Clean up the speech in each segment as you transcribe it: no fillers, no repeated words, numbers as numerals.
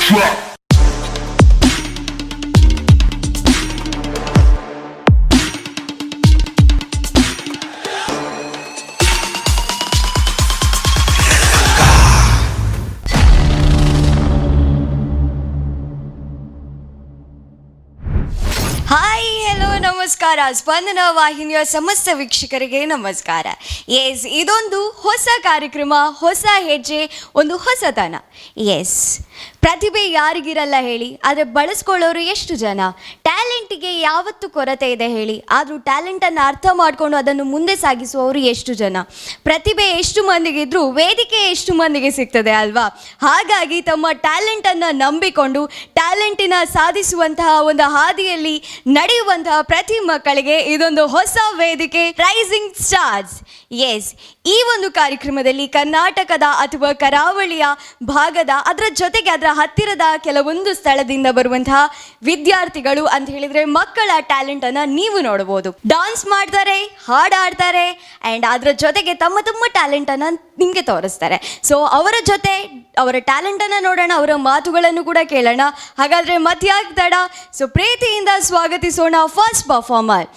Drop. Hi hello ನಮಸ್ಕಾರ. ಸ್ಪಂದನ ವಾಹಿನಿಯ ಸಮಸ್ತ ವೀಕ್ಷಕರಿಗೆ ನಮಸ್ಕಾರ. ಇದೊಂದು ಹೊಸ ಕಾರ್ಯಕ್ರಮ, ಹೊಸ ಹೆಜ್ಜೆ, ಒಂದು ಹೊಸತನ. ಪ್ರತಿಭೆ ಯಾರಿಗಿರಲ್ಲ ಹೇಳಿ, ಆದರೆ ಬಳಸ್ಕೊಳ್ಳೋರು ಎಷ್ಟು ಜನ? ಟ್ಯಾಲೆಂಟಿಗೆ ಯಾವತ್ತೂ ಕೊರತೆ ಇದೆ ಹೇಳಿ, ಆದರೂ ಟ್ಯಾಲೆಂಟನ್ನು ಅರ್ಥ ಮಾಡಿಕೊಂಡು ಅದನ್ನು ಮುಂದೆ ಸಾಗಿಸುವವರು ಎಷ್ಟು ಜನ? ಪ್ರತಿಭೆ ಎಷ್ಟು ಮಂದಿಗಿದ್ರೂ ವೇದಿಕೆ ಎಷ್ಟು ಮಂದಿಗೆ ಸಿಗ್ತದೆ ಅಲ್ವಾ? ಹಾಗಾಗಿ ತಮ್ಮ ಟ್ಯಾಲೆಂಟನ್ನು ನಂಬಿಕೊಂಡು ಟ್ಯಾಲೆಂಟಿನ ಸಾಧಿಸುವಂತಹ ಒಂದು ಹಾದಿಯಲ್ಲಿ ನಡೆಯುವಂತಹ ಪ್ರತಿ ಮಕ್ಕಳಿಗೆ ಇದೊಂದು ಹೊಸ ವೇದಿಕೆ, ರೈಸಿಂಗ್ ಸ್ಟಾರ್ಸ್. ಈ ಒಂದು ಕಾರ್ಯಕ್ರಮದಲ್ಲಿ ಕರ್ನಾಟಕದ ಅಥವಾ ಕರಾವಳಿಯ ಭಾಗದ, ಅದರ ಜೊತೆಗೆ ಅದರ ಹತ್ತಿರದ ಕೆಲವೊಂದು ಸ್ಥಳದಿಂದ ಬರುವಂತಹ ವಿದ್ಯಾರ್ಥಿಗಳು ಅಂತ ಹೇಳಿದ್ರೆ ಮಕ್ಕಳ ಟ್ಯಾಲೆಂಟನ್ನು ನೀವು ನೋಡಬಹುದು. ಡಾನ್ಸ್ ಮಾಡ್ತಾರೆ, ಹಾಡಾಡ್ತಾರೆ, ಆ್ಯಂಡ್ ಅದರ ಜೊತೆಗೆ ತಮ್ಮ ತಮ್ಮ ಟ್ಯಾಲೆಂಟನ್ನು ನಿಮಗೆ ತೋರಿಸ್ತಾರೆ. ಸೊ ಅವರ ಜೊತೆ ಅವರ ಟ್ಯಾಲೆಂಟನ್ನು ನೋಡೋಣ, ಅವರ ಮಾತುಗಳನ್ನು ಕೂಡ ಕೇಳೋಣ. ಹಾಗಾದರೆ ಮಧ್ಯಾಹ್ನ ತಡ, ಸೊ ಪ್ರೀತಿಯಿಂದ ಸ್ವಾಗತಿಸೋಣ ಫಸ್ಟ್ ಪರ್ಫಾರ್ಮರ್.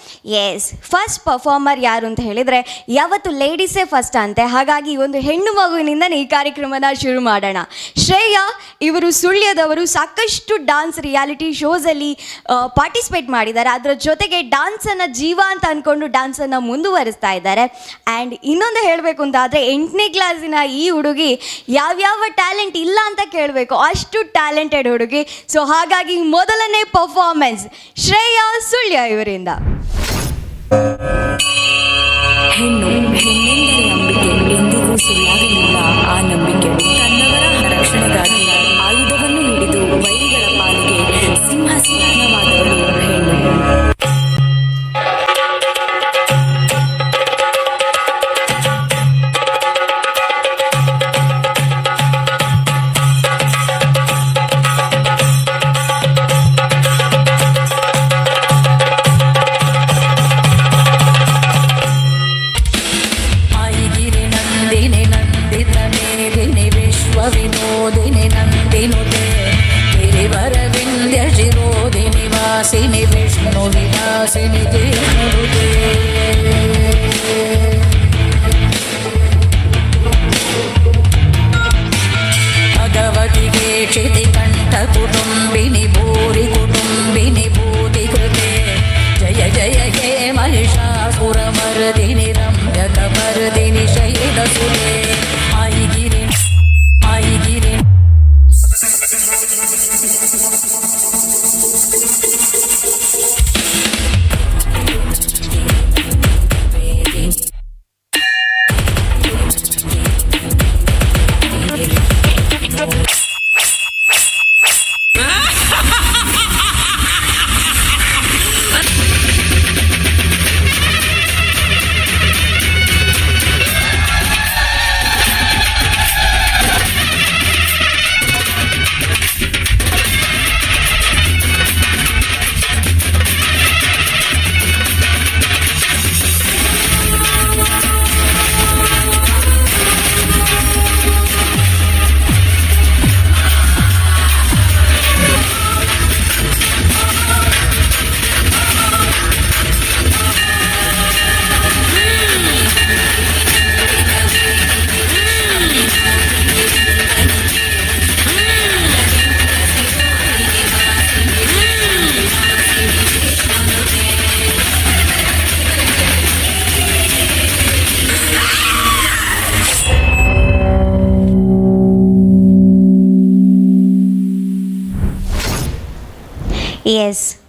ಫಸ್ಟ್ ಪರ್ಫಾರ್ಮರ್ ಯಾರು ಅಂತ ಹೇಳಿದರೆ ಯಾವತ್ತು ಲೇಡೀಸೇ ಫಸ್ಟ್ ಅಂತೆ. ಹಾಗಾಗಿ ಒಂದು ಹೆಣ್ಣು ಮಗುವಿನಿಂದನೇ ಈ ಕಾರ್ಯಕ್ರಮನ ಶುರು ಮಾಡೋಣ. ಶ್ರೇಯಾ ಇವರು ಸುಳ್ಯದವರು, ಸಾಕಷ್ಟು ಡಾನ್ಸ್ ರಿಯಾಲಿಟಿ ಶೋಸಲ್ಲಿ ಪಾರ್ಟಿಸಿಪೇಟ್ ಮಾಡಿದ್ದಾರೆ. ಅದರ ಜೊತೆಗೆ ಡ್ಯಾನ್ಸನ್ನು ಜೀವ ಅಂತ ಅಂದ್ಕೊಂಡು ಡ್ಯಾನ್ಸನ್ನು ಮುಂದುವರಿಸ್ತಾ ಇದ್ದಾರೆ. ಆ್ಯಂಡ್ ಇನ್ನೊಂದು ಹೇಳಬೇಕು ಅಂತ ಆದರೆ 8ನೇ ಕ್ಲಾಸಿನ ಈ ಹುಡುಗಿ ಯಾವ್ಯಾವ ಟ್ಯಾಲೆಂಟ್ ಇಲ್ಲ ಅಂತ ಕೇಳಬೇಕು, ಅಷ್ಟು ಟ್ಯಾಲೆಂಟೆಡ್ ಹುಡುಗಿ. ಸೊ ಹಾಗಾಗಿ ಮೊದಲನೇ ಪರ್ಫಾರ್ಮೆನ್ಸ್ ಶ್ರೇಯಾ ಸುಳ್ಯ ಇವರಿಂದ. ಹೆಣ್ಣೆಂದರೆ ನಂಬಿಕೆ, ಎಂದಿಗೂ ಸುಳ್ಳಾಗಲಿಲ್ಲ ಆ ನಂಬಿಕೆ. ತನ್ನವರ ರಕ್ಷಣೆಗಾಗಿ ಆಯುಧವನ್ನು ಹಿಡಿದು ವೈರಿಗಳ ಪಾಲಿಗೆ ಸಿಂಹಾಸನವಾದವಳು ಹೆಣ್ಣು. ವಿನೋದಿನಿ ನಂದಿನುತೆ ಗಿರಿವರವಿಂದ್ಯ ಶಿರೋದಿನಿ ವಾಸಿನಿ ವಿಷ್ಣು ವಿಲಾಸಿನಿ ದೇವನುತೆ. ಭಗವತಿಗೆ ಕ್ಷಿತಿ ಕಂಠ ಕುಟುಂಬಿನಿ ಭೂರಿ ಕುಟುಂಬಿನಿ ಭೂತಿ ಕೃತೆ. ಜಯ ಜಯ ಹೇ ಮಹಿಷಾಸುರ ಮರ್ದಿನಿ ರಮ್ಯಕ ಮರ್ದಿನಿ ಶೈಲ ಸುರೇ. ಆಯಿಗಿರಿ ಆಯಿಗಿರಿ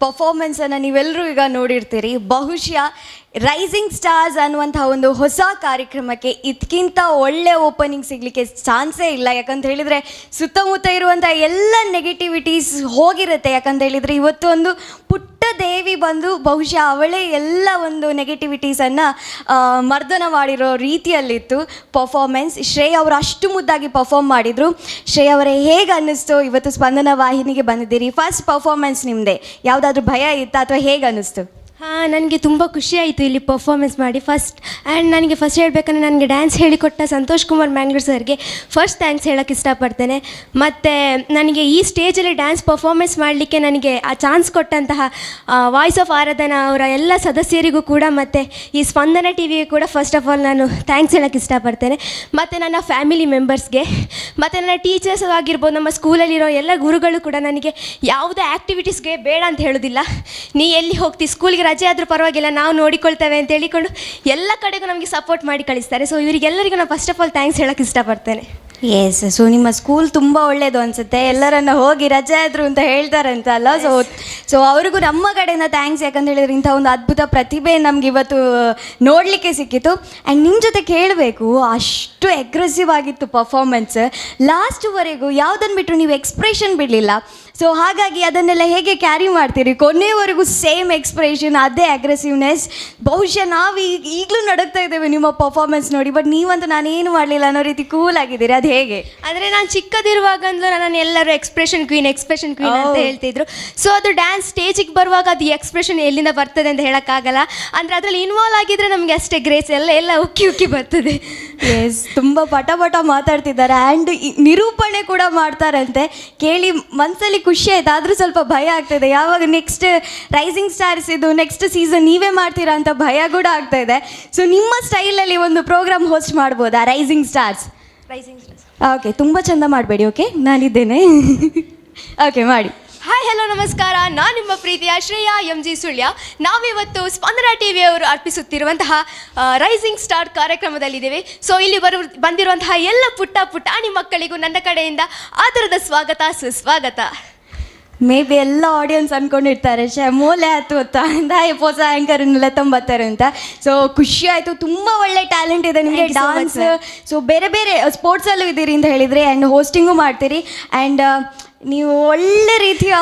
ಪರ್ಫಾರ್ಮೆನ್ಸನ್ನು ನೀವೆಲ್ಲರೂ ಈಗ ನೋಡಿರ್ತೀರಿ. ಬಹುಶಃ ರೈಸಿಂಗ್ ಸ್ಟಾರ್ಸ್ ಅನ್ನುವಂಥ ಒಂದು ಹೊಸ ಕಾರ್ಯಕ್ರಮಕ್ಕೆ ಇದಕ್ಕಿಂತ ಒಳ್ಳೆ ಓಪನಿಂಗ್ ಸಿಗಲಿಕ್ಕೆ ಚಾನ್ಸೇ ಇಲ್ಲ. ಯಾಕಂತ ಹೇಳಿದರೆ ಸುತ್ತಮುತ್ತ ಇರುವಂಥ ಎಲ್ಲ ನೆಗೆಟಿವಿಟೀಸ್ ಹೋಗಿರುತ್ತೆ. ಯಾಕಂತ ಹೇಳಿದರೆ ಇವತ್ತು ಒಂದು ಪುಟ್ಟ ದೇವಿ ಬಂದು ಬಹುಶಃ ಅವಳೇ ಎಲ್ಲ ಒಂದು ನೆಗೆಟಿವಿಟೀಸನ್ನು ಮರ್ದನ ಮಾಡಿರೋ ರೀತಿಯಲ್ಲಿತ್ತು ಪರ್ಫಾರ್ಮೆನ್ಸ್. ಶ್ರೇಯಾ ಅವರು ಅಷ್ಟು ಮುದ್ದಾಗಿ ಪರ್ಫಾರ್ಮ್ ಮಾಡಿದರು. ಶ್ರೇಯಾ ಅವರೇ, ಹೇಗೆ ಅನ್ನಿಸ್ತು ಇವತ್ತು ಸ್ಪಂದನ ವಾಹಿನಿಗೆ ಬಂದಿದ್ದೀರಿ? ಫಸ್ಟ್ ಪರ್ಫಾರ್ಮೆನ್ಸ್ ನಿಮ್ಮದೇ, ಯಾವುದಾದ್ರೂ ಭಯ ಇತ್ತಾ ಅಥವಾ ಹೇಗೆ ಅನ್ನಿಸ್ತು? ಹಾಂ, ನನಗೆ ತುಂಬ ಖುಷಿ ಆಯಿತು ಇಲ್ಲಿ ಪರ್ಫಾರ್ಮೆನ್ಸ್ ಮಾಡಿ. ನನಗೆ ಫಸ್ಟ್ ಹೇಳಬೇಕಂದ್ರೆ ನನಗೆ ಡ್ಯಾನ್ಸ್ ಹೇಳಿಕೊಟ್ಟ ಸಂತೋಷ್ ಕುಮಾರ್ ಮ್ಯಾಂಗ್ಳೂರ್ ಸರ್ಗೆ ಫಸ್ಟ್ ಥ್ಯಾಂಕ್ಸ್ ಹೇಳೋಕ್ಕೆ ಇಷ್ಟಪಡ್ತೇನೆ. ಮತ್ತು ನನಗೆ ಈ ಸ್ಟೇಜಲ್ಲಿ ಡ್ಯಾನ್ಸ್ ಪರ್ಫಾರ್ಮೆನ್ಸ್ ಮಾಡಲಿಕ್ಕೆ ನನಗೆ ಆ ಚಾನ್ಸ್ ಕೊಟ್ಟಂತಹ ವಾಯ್ಸ್ ಆಫ್ ಆರಾಧನಾ ಅವರ ಎಲ್ಲ ಸದಸ್ಯರಿಗೂ ಕೂಡ ಮತ್ತು ಈ ಸ್ಪಂದನ ಟಿ ವಿಗೆ ಕೂಡ ಫಸ್ಟ್ ಆಫ್ ಆಲ್ ನಾನು ಥ್ಯಾಂಕ್ಸ್ ಹೇಳೋಕ್ಕೆ ಇಷ್ಟಪಡ್ತೇನೆ. ಮತ್ತು ನನ್ನ ಫ್ಯಾಮಿಲಿ ಮೆಂಬರ್ಸ್ಗೆ ಮತ್ತು ನನ್ನ ಟೀಚರ್ಸ್ ಆಗಿರ್ಬೋದು, ನಮ್ಮ ಸ್ಕೂಲಲ್ಲಿರೋ ಎಲ್ಲ ಗುರುಗಳು ಕೂಡ ನನಗೆ ಯಾವುದೇ ಆ್ಯಕ್ಟಿವಿಟೀಸ್ಗೆ ಬೇಡ ಅಂತ ಹೇಳೋದಿಲ್ಲ. ನೀ ಎಲ್ಲಿ ಹೋಗ್ತಿ, ಸ್ಕೂಲ್ಗೆ ರಜೆ ಆದರೂ ಪರವಾಗಿಲ್ಲ, ನಾವು ನೋಡಿಕೊಳ್ತೇವೆ ಅಂತ ಹೇಳಿಕೊಂಡು ಎಲ್ಲ ಕಡೆಗೂ ನಮಗೆ ಸಪೋರ್ಟ್ ಮಾಡಿ ಕಳಿಸ್ತಾರೆ. ಸೊ ಇವರಿಗೆಲ್ಲರಿಗೂ ನಾನು ಫಸ್ಟ್ ಆಫ್ ಆಲ್ ಥ್ಯಾಂಕ್ಸ್ ಹೇಳೋಕ್ಕೆ ಇಷ್ಟಪಡ್ತೇನೆ. ಎಸ್, ಸೊ ನಿಮ್ಮ ಸ್ಕೂಲ್ ತುಂಬ ಒಳ್ಳೆಯದು ಅನಿಸುತ್ತೆ. ಎಲ್ಲರನ್ನ ಹೋಗಿ ರಜೆ ಆದರು ಅಂತ ಹೇಳ್ತಾರಂತ ಅಲ್ಲ. ಸೊ ಅವ್ರಿಗೂ ನಮ್ಮ ಕಡೆಯಿಂದ ಥ್ಯಾಂಕ್ಸ್. ಯಾಕಂತ ಹೇಳಿದ್ರೆ ಇಂಥ ಒಂದು ಅದ್ಭುತ ಪ್ರತಿಭೆ ನಮ್ಗೆ ಇವತ್ತು ನೋಡಲಿಕ್ಕೆ ಸಿಕ್ಕಿತು. ಆ್ಯಂಡ್ ನಿಮ್ಮ ಜೊತೆ ಕೇಳಬೇಕು, ಅಷ್ಟು ಅಗ್ರೆಸಿವ್ ಆಗಿತ್ತು ಪರ್ಫಾರ್ಮೆನ್ಸ್. ಲಾಸ್ಟ್ವರೆಗೂ ಯಾವುದನ್ನು ಬಿಟ್ಟರು ನೀವು ಎಕ್ಸ್ಪ್ರೆಷನ್ ಬಿಡಲಿಲ್ಲ. ಸೊ ಹಾಗಾಗಿ ಅದನ್ನೆಲ್ಲ ಹೇಗೆ ಕ್ಯಾರಿ ಮಾಡ್ತೀರಿ? ಕೊನೆಯವರೆಗೂ ಸೇಮ್ ಎಕ್ಸ್ಪ್ರೆಷನ್, ಅದೇ ಅಗ್ರೆಸಿವ್ನೆಸ್. ಬಹುಶಃ ನಾವು ಈಗಲೂ ನಡಕ್ತಾ ಇದ್ದೇವೆ ನಿಮ್ಮ ಪರ್ಫಾರ್ಮೆನ್ಸ್ ನೋಡಿ. ಬಟ್ ನೀವಂತೂ ನಾನೇನು ಮಾಡಲಿಲ್ಲ ಅನ್ನೋ ರೀತಿ ಕೂಲ್ ಆಗಿದ್ದೀರಿ. ಅದು ಹೇಗೆ? ಅಂದರೆ ನಾನು ಚಿಕ್ಕದಿರುವಾಗಂದ್ಲೂ ನನ್ನನ್ನು ಎಲ್ಲರೂ ಎಕ್ಸ್ಪ್ರೆಷನ್ ಕ್ವೀನ್ ಅಂತ ಹೇಳ್ತಿದ್ರು. ಸೊ ಅದು ಡ್ಯಾನ್ಸ್ ಸ್ಟೇಜಿಗೆ ಬರುವಾಗ ಅದು ಎಕ್ಸ್ಪ್ರೆಷನ್ ಎಲ್ಲಿಂದ ಬರ್ತದೆ ಅಂತ ಹೇಳೋಕ್ಕಾಗಲ್ಲ. ಅಂದರೆ ಅದರಲ್ಲಿ ಇನ್ವಾಲ್ವ್ ಆಗಿದ್ರೆ ನಮಗೆ ಅಷ್ಟೇ ಗ್ರೇಸ್ ಎಲ್ಲ ಉಕ್ಕಿ ಬರ್ತದೆ. ಎಸ್, ತುಂಬ ಪಟ ಮಾತಾಡ್ತಿದ್ದಾರೆ. ಆ್ಯಂಡ್ ನಿರೂಪಣೆ ಕೂಡ ಮಾಡ್ತಾರಂತೆ. ಕೇಳಿ ಮನಸ್ಸಲ್ಲಿ ಖುಷಿ ಆಯ್ತು, ಆದರೂ ಸ್ವಲ್ಪ ಭಯ ಆಗ್ತಾಯಿದೆ. ಯಾವಾಗ ನೆಕ್ಸ್ಟ್ ರೈಸಿಂಗ್ ಸ್ಟಾರ್ಸ್ ಇದು ನೆಕ್ಸ್ಟ್ ಸೀಸನ್ ನೀವೇ ಮಾಡ್ತೀರಾ ಅಂತ ಭಯ ಕೂಡ ಆಗ್ತಾ ಇದೆ. ಸೊ ನಿಮ್ಮ ಸ್ಟೈಲಲ್ಲಿ ಒಂದು ಪ್ರೋಗ್ರಾಮ್ ಹೋಸ್ಟ್ ಮಾಡ್ಬೋದಾ? Rising stars. ಓಕೆ, ತುಂಬ ಚಂದ ಮಾಡಬೇಡಿ. ಓಕೆ, ನಾನಿದ್ದೇನೆ. ಓಕೆ, ಮಾಡಿ. ಹಾಯ್, ಹಲೋ, ನಮಸ್ಕಾರ. ನಾನು ನಿಮ್ಮ ಪ್ರೀತಿಯ ಶ್ರೇಯಾ MG ಸುಳ್ಯ. ನಾವಿವತ್ತು ಸ್ಪಂದನ ಟಿವಿಯವರು ಅರ್ಪಿಸುತ್ತಿರುವಂತಹ ರೈಸಿಂಗ್ ಸ್ಟಾರ್ ಕಾರ್ಯಕ್ರಮದಲ್ಲಿದ್ದೇವೆ. ಸೊ ಇಲ್ಲಿ ಬಂದಿರುವಂತಹ ಎಲ್ಲ ಪುಟ್ಟಾಣಿ ಮಕ್ಕಳಿಗೂ ನನ್ನ ಕಡೆಯಿಂದ ಆದರದ ಸ್ವಾಗತ, ಸುಸ್ವಾಗತ. ಮೇ ಬಿ ಎಲ್ಲ ಆಡಿಯನ್ಸ್ ಅಂದ್ಕೊಂಡಿರ್ತಾರೆ, ಮೂಲೆ ಹತ್ತು ಹೊಸ ಆ್ಯಂಕರ್ನೆಲ್ಲ ತೊಂಬತ್ತಾರೆ ಅಂತ. ಸೊ ಖುಷಿ ಆಯಿತು. ತುಂಬ ಒಳ್ಳೆ ಟ್ಯಾಲೆಂಟ್ ಇದೆ ನಿಮಗೆ ಡಾನ್ಸ್. ಸೊ ಬೇರೆ ಸ್ಪೋರ್ಟ್ಸಲ್ಲೂ ಇದ್ದೀರಿ ಅಂತ ಹೇಳಿದರೆ, ಆ್ಯಂಡ್ ಹೋಸ್ಟಿಂಗು ಮಾಡ್ತೀರಿ. ಆ್ಯಂಡ್ ನೀವು ಒಳ್ಳೆ ರೀತಿಯ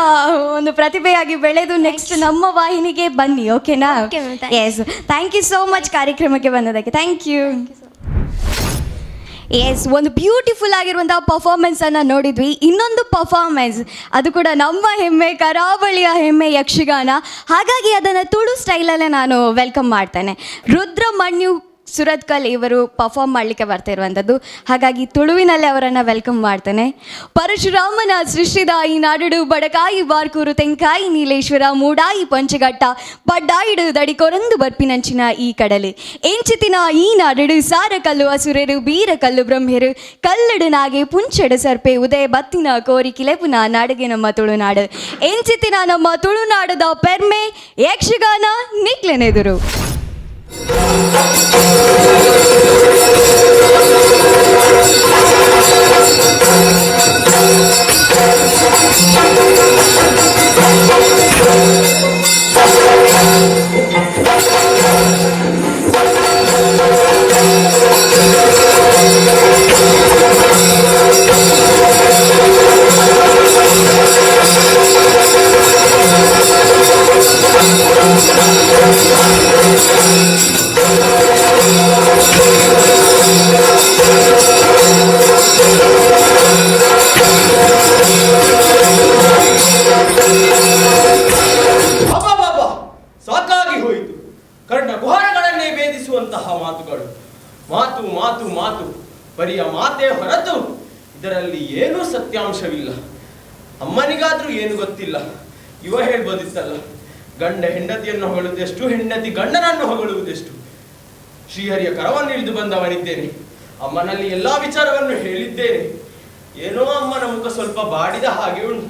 ಒಂದು ಪ್ರತಿಭೆಯಾಗಿ ಬೆಳೆದು ನೆಕ್ಸ್ಟ್ ನಮ್ಮ ವಾಹಿನಿಗೆ ಬನ್ನಿ. ಓಕೆನಾ? Yes, thank you so much ಕಾರ್ಯಕ್ರಮಕ್ಕೆ ಬಂದದಕ್ಕೆ. Thank you. ಎಸ್, ಒಂದು ಬ್ಯೂಟಿಫುಲ್ ಆಗಿರುವಂಥ ಪರ್ಫಾರ್ಮೆನ್ಸನ್ನು ನೋಡಿದ್ವಿ. ಇನ್ನೊಂದು ಪರ್ಫಾರ್ಮೆನ್ಸ್, ಅದು ಕೂಡ ನಮ್ಮ ಹೆಮ್ಮೆ, ಕರಾವಳಿಯ ಹೆಮ್ಮೆ ಯಕ್ಷಗಾನ. ಹಾಗಾಗಿ ಅದನ್ನು ತುಳು ಸ್ಟೈಲಲ್ಲೇ ನಾನು ವೆಲ್ಕಮ್ ಮಾಡ್ತೇನೆ. ರುದ್ರಮಣ್ಯು ಸುರತ್ಕಲ್ ಇವರು ಪರ್ಫಾರ್ಮ್ ಮಾಡಲಿಕ್ಕೆ ಬರ್ತಾ ಇರುವಂಥದ್ದು. ಹಾಗಾಗಿ ತುಳುವಿನಲ್ಲೇ ಅವರನ್ನು ವೆಲ್ಕಮ್ ಮಾಡ್ತೇನೆ. ಪರಶುರಾಮನ ಸೃಷ್ಟಿದ ಈ ನಾಡುಡು ಬಡಕಾಯಿ ಬಾರ್ಕೂರು ತೆಂಕಾಯಿ ನೀಲೇಶ್ವರ ಮೂಡಾಯಿ ಪಂಚಘಟ್ಟ ಪಡ್ಡಾಯಿಡು ದಡಿಕೊರಂದು ಬರ್ಪಿನಂಚಿನ ಈ ಕಡಲು ಎಂಚಿತಿನ ಈ ನಾಡುಡು ಸಾರಕಲ್ಲು ಅಸುರರು ಬೀರಕಲ್ಲು ಬ್ರಹ್ಮೆರು ಕಲ್ಲಡು ನಾಗೆ ಪುಂಚಡು ಸರ್ಪೆ ಉದಯ ಬತ್ತಿನ ಕೋರಿ ಕಿಲೆಪುನ ನಾಡಿಗೆ ನಮ್ಮ ತುಳುನಾಡು. ಎಂಚಿತಿನ ನಮ್ಮ ತುಳುನಾಡದ ಪೆರ್ಮೆ ಯಕ್ಷಗಾನ ನಿಕ್ಲೆನೆದುರು. ಸಾಕಾಗಿ ಹೋಯಿತು. ಕರ್ಣ ಗುಹಾರಗಳನ್ನೇ ಭೇದಿಸುವಂತಹ ಮಾತುಗಳು. ಮಾತು ಮಾತು ಮಾತು ಬರಿಯ ಮಾತೇ ಹೊರತು ಇದರಲ್ಲಿ ಏನೂ ಸತ್ಯಾಂಶವಿಲ್ಲ. ಅಮ್ಮನಿಗಾದ್ರೂ ಏನು ಗೊತ್ತಿಲ್ಲ. ಇವ ಹೇಳ್ಬೋದಿತ್ತಲ್ಲ, ಗಂಡ ಹೆಂಡತಿಯನ್ನು ಹೊಗಳುವುದೆಷ್ಟು, ಹೆಂಡತಿ ಗಂಡನನ್ನು ಹೊಗಳುವುದೆಷ್ಟು. ಶ್ರೀಹರಿಯ ಕರವನ್ನು ಇಳಿದು ಬಂದವನಿದ್ದೇನೆ. ಅಮ್ಮನಲ್ಲಿ ಎಲ್ಲಾ ವಿಚಾರವನ್ನು ಹೇಳಿದ್ದೇನೆ. ಏನೋ ಅಮ್ಮನ ಮುಖ ಸ್ವಲ್ಪ ಬಾಡಿದ ಹಾಗೆ ಉಂಟು.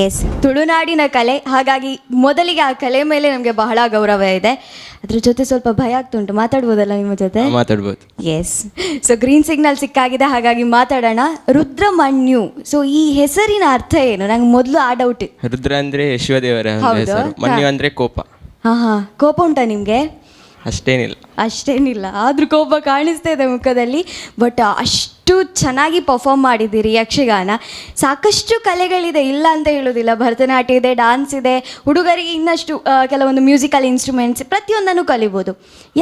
ಎಸ್, ತುಳುನಾಡಿನ ಕಲೆ, ಹಾಗಾಗಿ ಮೊದಲಿಗೆ ಆ ಕಲೆ ಮೇಲೆ ನಮಗೆ ಬಹಳ ಗೌರವ ಇದೆ. ಅದ್ರ ಜೊತೆ ಸ್ವಲ್ಪ ಭಯ ಆಗ್ತುಂಟು, ಮಾತಾಡ್ಬೋದಲ್ಲ ನಿಮ್ಮ ಜೊತೆ? ಮಾತಾಡ್ಬೋದು. ಎಸ್, ಸೊ ಗ್ರೀನ್ ಸಿಗ್ನಲ್ ಸಿಕ್ಕಾಗಿದೆ, ಹಾಗಾಗಿ ಮಾತಾಡೋಣ. ರುದ್ರಮನ್ಯು, ಸೊ ಈ ಹೆಸರಿನ ಅರ್ಥ ಏನು? ನಂಗೆ ಮೊದಲು ಆ ಡೌಟ್. ರುದ್ರ ಅಂದ್ರೆ ಶಿವದೇವರ ಹೆಸರು, ಮನ್ಯು ಅಂದ್ರೆ ಕೋಪ. ಹಾ, ಕೋಪ ಉಂಟಾ ನಿಮಗೆ? ಅಷ್ಟೇನಿಲ್ಲ, ಆದ್ರೂ ಕೋಪ ಕಾಣಿಸ್ತಾ ಇದೆ ಮುಖದಲ್ಲಿ. ಬಟ್ ಅಷ್ಟು ಚೆನ್ನಾಗಿ ಪರ್ಫಾರ್ಮ್ ಮಾಡಿದ್ದೀರಿ ಯಕ್ಷಗಾನ. ಸಾಕಷ್ಟು ಕಲೆಗಳಿದೆ, ಇಲ್ಲ ಅಂತ ಹೇಳೋದಿಲ್ಲ. ಭರತನಾಟ್ಯ ಇದೆ, ಡಾನ್ಸ್ ಇದೆ, ಹುಡುಗರಿಗೆ ಇನ್ನಷ್ಟು ಕೆಲವೊಂದು ಮ್ಯೂಸಿಕಲ್ ಇನ್ಸ್ಟ್ರೂಮೆಂಟ್ಸ್ ಪ್ರತಿಯೊಂದನ್ನು ಕಲಿಬೋದು.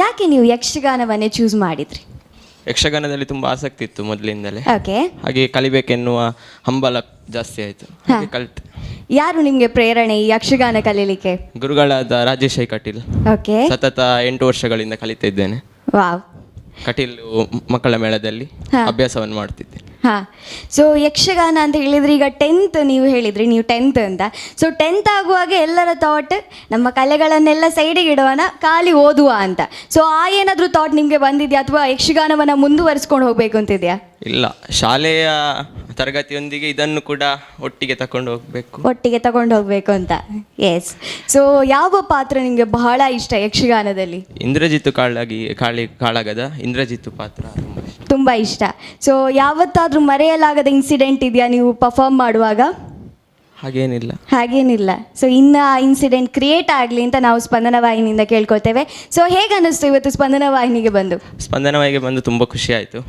ಯಾಕೆ ನೀವು ಯಕ್ಷಗಾನವನ್ನೇ ಚೂಸ್ ಮಾಡಿದ್ರಿ? ಯಕ್ಷಗಾನದಲ್ಲಿ ತುಂಬಾ ಆಸಕ್ತಿ ಇತ್ತು ಮೊದಲಿಂದಲೇ. ಓಕೆ. ಹಾಗೆ ಕಲಿಬೇಕೆನ್ನುವ ಹಂಬಲ ಜಾಸ್ತಿ ಆಯಿತು, ಕಲಿತೆ. ಯಾರು ನಿಮಗೆ ಪ್ರೇರಣೆ ಈ ಯಕ್ಷಗಾನ ಕಲೀಲಿಕ್ಕೆ? ಗುರುಗಳಾದ ರಾಜೇಶ್ ಐ ಕಟೀಲ್. ಓಕೆ. ಸತತ 8 ವರ್ಷಗಳಿಂದ ಕಲಿತಾ ಇದ್ದೇನೆ. ವಾವ್. ಕಟೀಲ್ ಮಕ್ಕಳ ಮೇಳದಲ್ಲಿ ಅಭ್ಯಾಸವನ್ನು ಮಾಡ್ತಿದ್ದೆ. ಹಾಂ, ಸೊ ಯಕ್ಷಗಾನ ಅಂತ ಹೇಳಿದರೆ ಈಗ 10th ನೀವು ಹೇಳಿದ್ರಿ, ನೀವು 10th ಅಂತ. ಸೊ 10th ಆಗುವಾಗ ಎಲ್ಲರ ಥಾಟ್ ನಮ್ಮ ಕಲೆಗಳನ್ನೆಲ್ಲ ಸೈಡಿಗೆ ಇಡುವನ, ಖಾಲಿ ಓದುವ ಅಂತ. ಸೊ ಏನಾದರೂ ಥಾಟ್ ನಿಮಗೆ ಬಂದಿದೆಯಾ, ಅಥವಾ ಯಕ್ಷಗಾನವನ್ನು ಮುಂದುವರಿಸ್ಕೊಂಡು ಹೋಗಬೇಕು ಅಂತಿದೆಯಾ? ಇಲ್ಲ, ಶಾಲೆಯ ತರಗತಿಯೊಂದಿಗೆ ಇದನ್ನು ಕೂಡ ಒಟ್ಟಿಗೆ ತಗೊಂಡು ಹೋಗಬೇಕು ಅಂತ. ಎಸ್, ಸೊ ಯಾವ ಪಾತ್ರ ನಿಮಗೆ ಬಹಳ ಇಷ್ಟ ಯಕ್ಷಗಾನದಲ್ಲಿ? ಇಂದ್ರಜಿತ್ತು ಕಾಳಗದ ಇಂದ್ರಜಿತ್ತು ಪಾತ್ರ ತುಂಬ ಇಷ್ಟ. ಸೊ ಯಾವತ್ತಾದರೂ ಮರೆಯಲಾಗದ ಇನ್ಸಿಡೆಂಟ್ ಇದೆಯಾ ನೀವು ಪರ್ಫಾರ್ಮ್ ಮಾಡುವಾಗ? ಹಾಗೇನಿಲ್ಲ. ಸೊ ಇನ್ನು ಆ ಇನ್ಸಿಡೆಂಟ್ ಕ್ರಿಯೇಟ್ ಆಗಲಿ ಅಂತ ನಾವು ಸ್ಪಂದನ ವಾಹಿನಿಯಿಂದ ಕೇಳ್ಕೊಳ್ತೇವೆ. ಸೊ ಹೇಗೆ ಅನ್ನಿಸ್ತು ಇವತ್ತು ಸ್ಪಂದನ ವಾಹಿನಿಗೆ ಬಂದು? ತುಂಬಾ ಖುಷಿ ಆಯಿತು.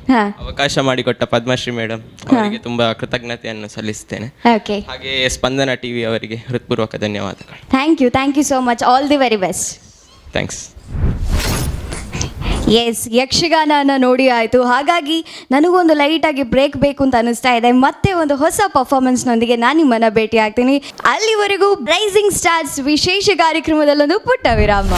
ಅವಕಾಶ ಮಾಡಿಕೊಟ್ಟ ಪದ್ಮಶ್ರೀ ಮೇಡಮ್ ಅವರಿಗೆ ತುಂಬಾ ಕೃತಜ್ಞತೆಯನ್ನು ಸಲ್ಲಿಸ್ತೇನೆ. ಓಕೆ. ಹಾಗೆ ಸ್ಪಂದನ ಟಿವಿ ಅವರಿಗೆ ಹೃತ್ಪೂರ್ವಕ ಧನ್ಯವಾದಗಳು. Thank you so much. All the very best. Thanks. Yes, ಯಕ್ಷಗಾನನ ನೋಡಿ ಆಯಿತು, ಹಾಗಾಗಿ ನನಗೊಂದು ಲೈಟಾಗಿ ಬ್ರೇಕ್ ಬೇಕು ಅಂತ ಅನಿಸ್ತಾ ಇದೆ. ಮತ್ತೆ ಒಂದು ಹೊಸ ಪರ್ಫಾರ್ಮೆನ್ಸ್ನೊಂದಿಗೆ ನಾನು ನಿಮ್ಮನ್ನು ಭೇಟಿ ಆಗ್ತೀನಿ. ಅಲ್ಲಿವರೆಗೂ ರೈಸಿಂಗ್ ಸ್ಟಾರ್ಸ್ ವಿಶೇಷ ಕಾರ್ಯಕ್ರಮದಲ್ಲೊಂದು ಪುಟ್ಟ ವಿರಾಮ.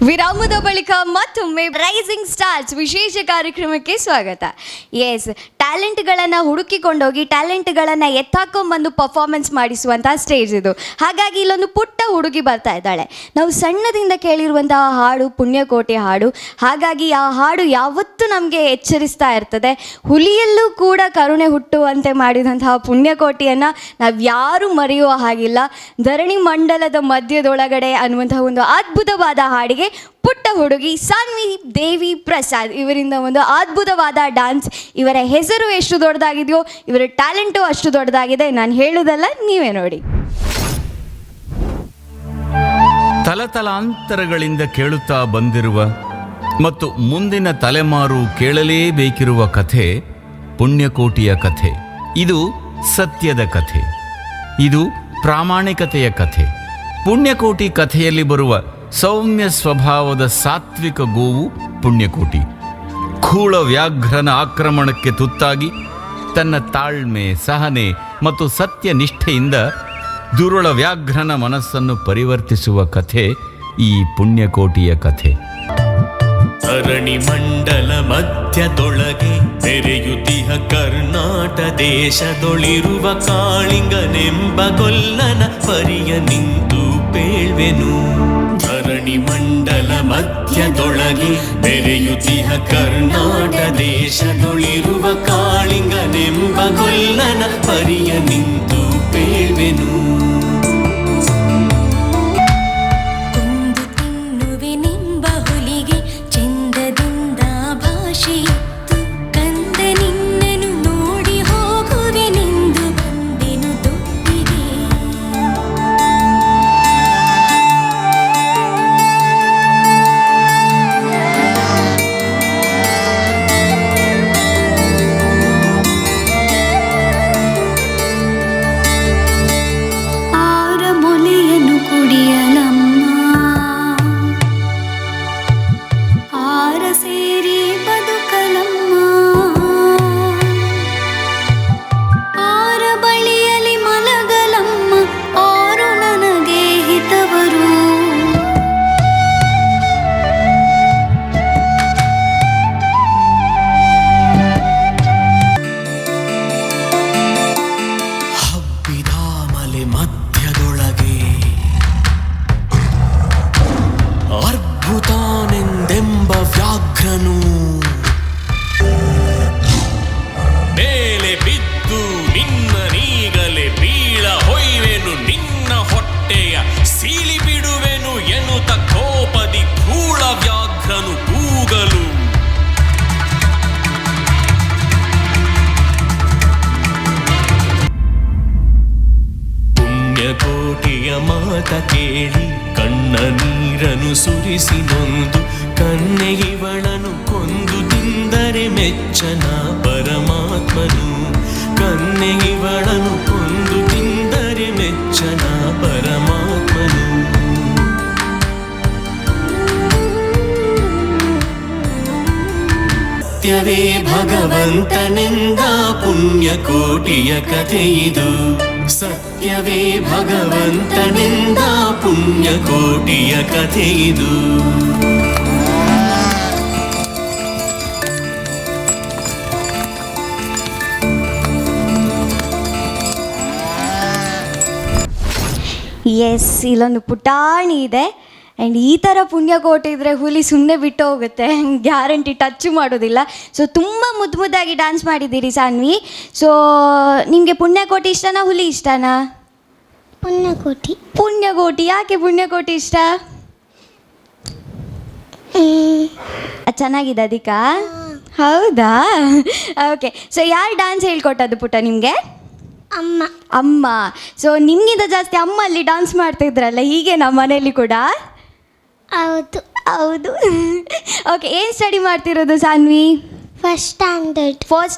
ವಿರಾಮದ ಬಳಿಕ ಮತ್ತೊಮ್ಮೆ ರೈಸಿಂಗ್ ಸ್ಟಾರ್ಸ್ ವಿಶೇಷ ಕಾರ್ಯಕ್ರಮಕ್ಕೆ ಸ್ವಾಗತ. ಎಸ್, ಟ್ಯಾಲೆಂಟ್ಗಳನ್ನು ಹುಡುಕಿಕೊಂಡೋಗಿ ಟ್ಯಾಲೆಂಟ್ಗಳನ್ನು ಎತ್ತಾಕೊಂಡ್ಬಂದು ಪರ್ಫಾರ್ಮೆನ್ಸ್ ಮಾಡಿಸುವಂತಹ ಸ್ಟೇಜ್ ಇದು. ಹಾಗಾಗಿ ಇಲ್ಲೊಂದು ಪುಟ್ಟ ಹುಡುಗಿ ಬರ್ತಾ ಇದ್ದಾಳೆ. ನಾವು ಸಣ್ಣದಿಂದ ಕೇಳಿರುವಂತಹ ಹಾಡು ಪುಣ್ಯಕೋಟಿ ಹಾಡು. ಹಾಗಾಗಿ ಆ ಹಾಡು ಯಾವತ್ತೂ ನಮಗೆ ಎಚ್ಚರಿಸ್ತಾ ಇರ್ತದೆ. ಹುಲಿಯಲ್ಲೂ ಕೂಡ ಕರುಣೆ ಹುಟ್ಟುವಂತೆ ಮಾಡಿದಂತಹ ಪುಣ್ಯಕೋಟಿಯನ್ನು ನಾವು ಯಾರೂ ಮರೆಯುವ ಹಾಗಿಲ್ಲ. ಧರಣಿ ಮಂಡಲದ ಮಧ್ಯದೊಳಗಡೆ ಅನ್ನುವಂತಹ ಒಂದು ಅದ್ಭುತವಾದ ಹಾಡಿಗೆ ಪುಟ್ಟ ಹುಡುಗಿ ಸಾನ್ವಿ ದೇವಿ ಪ್ರಸಾದ್ ಇವರಿಂದ ಒಂದು ಅದ್ಭುತವಾದ ಡ್ಯಾನ್ಸ್. ಇವರ ಹೆಸರು ಎಷ್ಟು ದೊಡ್ಡದಾಗಿದೆಯೋ ಇವರ ಟ್ಯಾಲೆಂಟು ಅಷ್ಟು ದೊಡ್ಡದಾಗಿದೆ. ನಾನು ಹೇಳೋದಲ್ಲ, ನೀವೇ ನೋಡಿ. ತಲತಲಾಂತರಗಳಿಂದ ಕೇಳುತ್ತಾ ಬಂದಿರುವ ಮತ್ತು ಮುಂದಿನ ತಲೆಮಾರು ಕೇಳಲೇಬೇಕಿರುವ ಕಥೆ ಪುಣ್ಯಕೋಟಿಯ ಕಥೆ. ಇದು ಸತ್ಯದ ಕಥೆ, ಇದು ಪ್ರಾಮಾಣಿಕತೆಯ ಕಥೆ. ಪುಣ್ಯಕೋಟಿ ಕಥೆಯಲ್ಲಿ ಬರುವ ಸೌಮ್ಯ ಸ್ವಭಾವದ ಸಾತ್ವಿಕ ಗೋವು ಪುಣ್ಯಕೋಟಿ. ಖೂಳ ವ್ಯಾಘ್ರನ ಆಕ್ರಮಣಕ್ಕೆ ತುತ್ತಾಗಿ ತನ್ನ ತಾಳ್ಮೆ, ಸಹನೆ ಮತ್ತು ಸತ್ಯನಿಷ್ಠೆಯಿಂದ ದುರುಳ ವ್ಯಾಘ್ರನ ಮನಸ್ಸನ್ನು ಪರಿವರ್ತಿಸುವ ಕಥೆ ಈ ಪುಣ್ಯಕೋಟಿಯ ಕಥೆ. ಧರಣಿ ಮಂಡಲ ಮಧ್ಯದೊಳಗೆ ಬೆರೆಯುತ್ತಿಹ ಕರ್ನಾಟ ದೇಶದೊಳಿರುವ ಕಾಳಿಂಗನೆಂಬ ಗೊಲ್ಲನ ಪರಿಯ ನಿಂತು ಪೇಳ್ವೆನು. ಧರಣಿ ಮಂಡಲ ಮಧ್ಯದೊಳಗೆ ಬೆರೆಯುತ್ತಿಹ ಕರ್ನಾಟ ದೇಶದೊಳಿರುವ ಕಾಳಿಂಗನೆಂಬ ಗೊಲ್ಲನ ಪರಿಯ ನಿಂತು ಪೇಳ್ವೆನು. ಮಾತ ಕೇಳಿ ಕಣ್ಣ ನೀರನು ಸುರಿಸಿ ನೊಂದು ಕನ್ನೆಗಿವಳನು ಕೊಂದು ತಿಂದರೆ ಮೆಚ್ಚನ ಪರಮಾತ್ಮನು. ಕನ್ನೆಗಿವಳನು ಕೊಂದು ತಿಂದರೆ ಮೆಚ್ಚನ ಪರಮಾತ್ಮನು. ಸತ್ಯವೇ ಭಗವಂತನೆಂದ ಪುಣ್ಯಕೋಟಿಯ ಕಥೆಯಿದು. ಸತ್ಯವೇ ಭಗವಂತನೆಂದ ಪುಣ್ಯಕೋಟಿಯ ಕಥೆಯಿದು. ಎಸ್, ಇಲ್ಲೊಂದು ಪುಟಾಣಿ ಇದೆ. ಆ್ಯಂಡ್ ಈ ಥರ ಪುಣ್ಯಕೋಟಿ ಇದ್ದರೆ ಹುಲಿ ಸುಮ್ಮನೆ ಬಿಟ್ಟು ಹೋಗುತ್ತೆ, ಗ್ಯಾರಂಟಿ ಟಚ್ ಮಾಡೋದಿಲ್ಲ. ಸೊ ತುಂಬ ಮುದ್ದು ಮುದ್ದಾಗಿ ಡ್ಯಾನ್ಸ್ ಮಾಡಿದ್ದೀರಿ ಸಾನ್ವಿ. ಸೊ ನಿಮಗೆ ಪುಣ್ಯಕೋಟಿ ಇಷ್ಟನಾ ಹುಲಿ ಇಷ್ಟನಾ? ಪುಣ್ಯಕೋಟಿ. ಪುಣ್ಯಕೋಟಿ. ಯಾಕೆ ಪುಣ್ಯಕೋಟಿ ಇಷ್ಟ? ಚೆನ್ನಾಗಿದೆ ಅದಕ್ಕೆ. ಹೌದಾ? ಓಕೆ, ಸೊ ಯಾರು ಡ್ಯಾನ್ಸ್ ಹೇಳ್ಕೊಟ್ಟದ್ದು ಪುಟ್ಟ ನಿಮಗೆ? ಅಮ್ಮ. ಅಮ್ಮ. ಸೊ ನಿಮಗಿಂತ ಜಾಸ್ತಿ ಅಮ್ಮ ಅಲ್ಲಿ ಡಾನ್ಸ್ ಮಾಡ್ತಿದ್ರಲ್ಲ, ಹೀಗೆ ನಮ್ಮ ಮನೆಯಲ್ಲಿ ಕೂಡ? ಹೌದು. ಹೌದು. ಓಕೆ, ಏನು ಸ್ಟಡಿ ಮಾಡ್ತಿರೋದು ಸಾನ್ವಿ? First standard. ಫಸ್ಟ್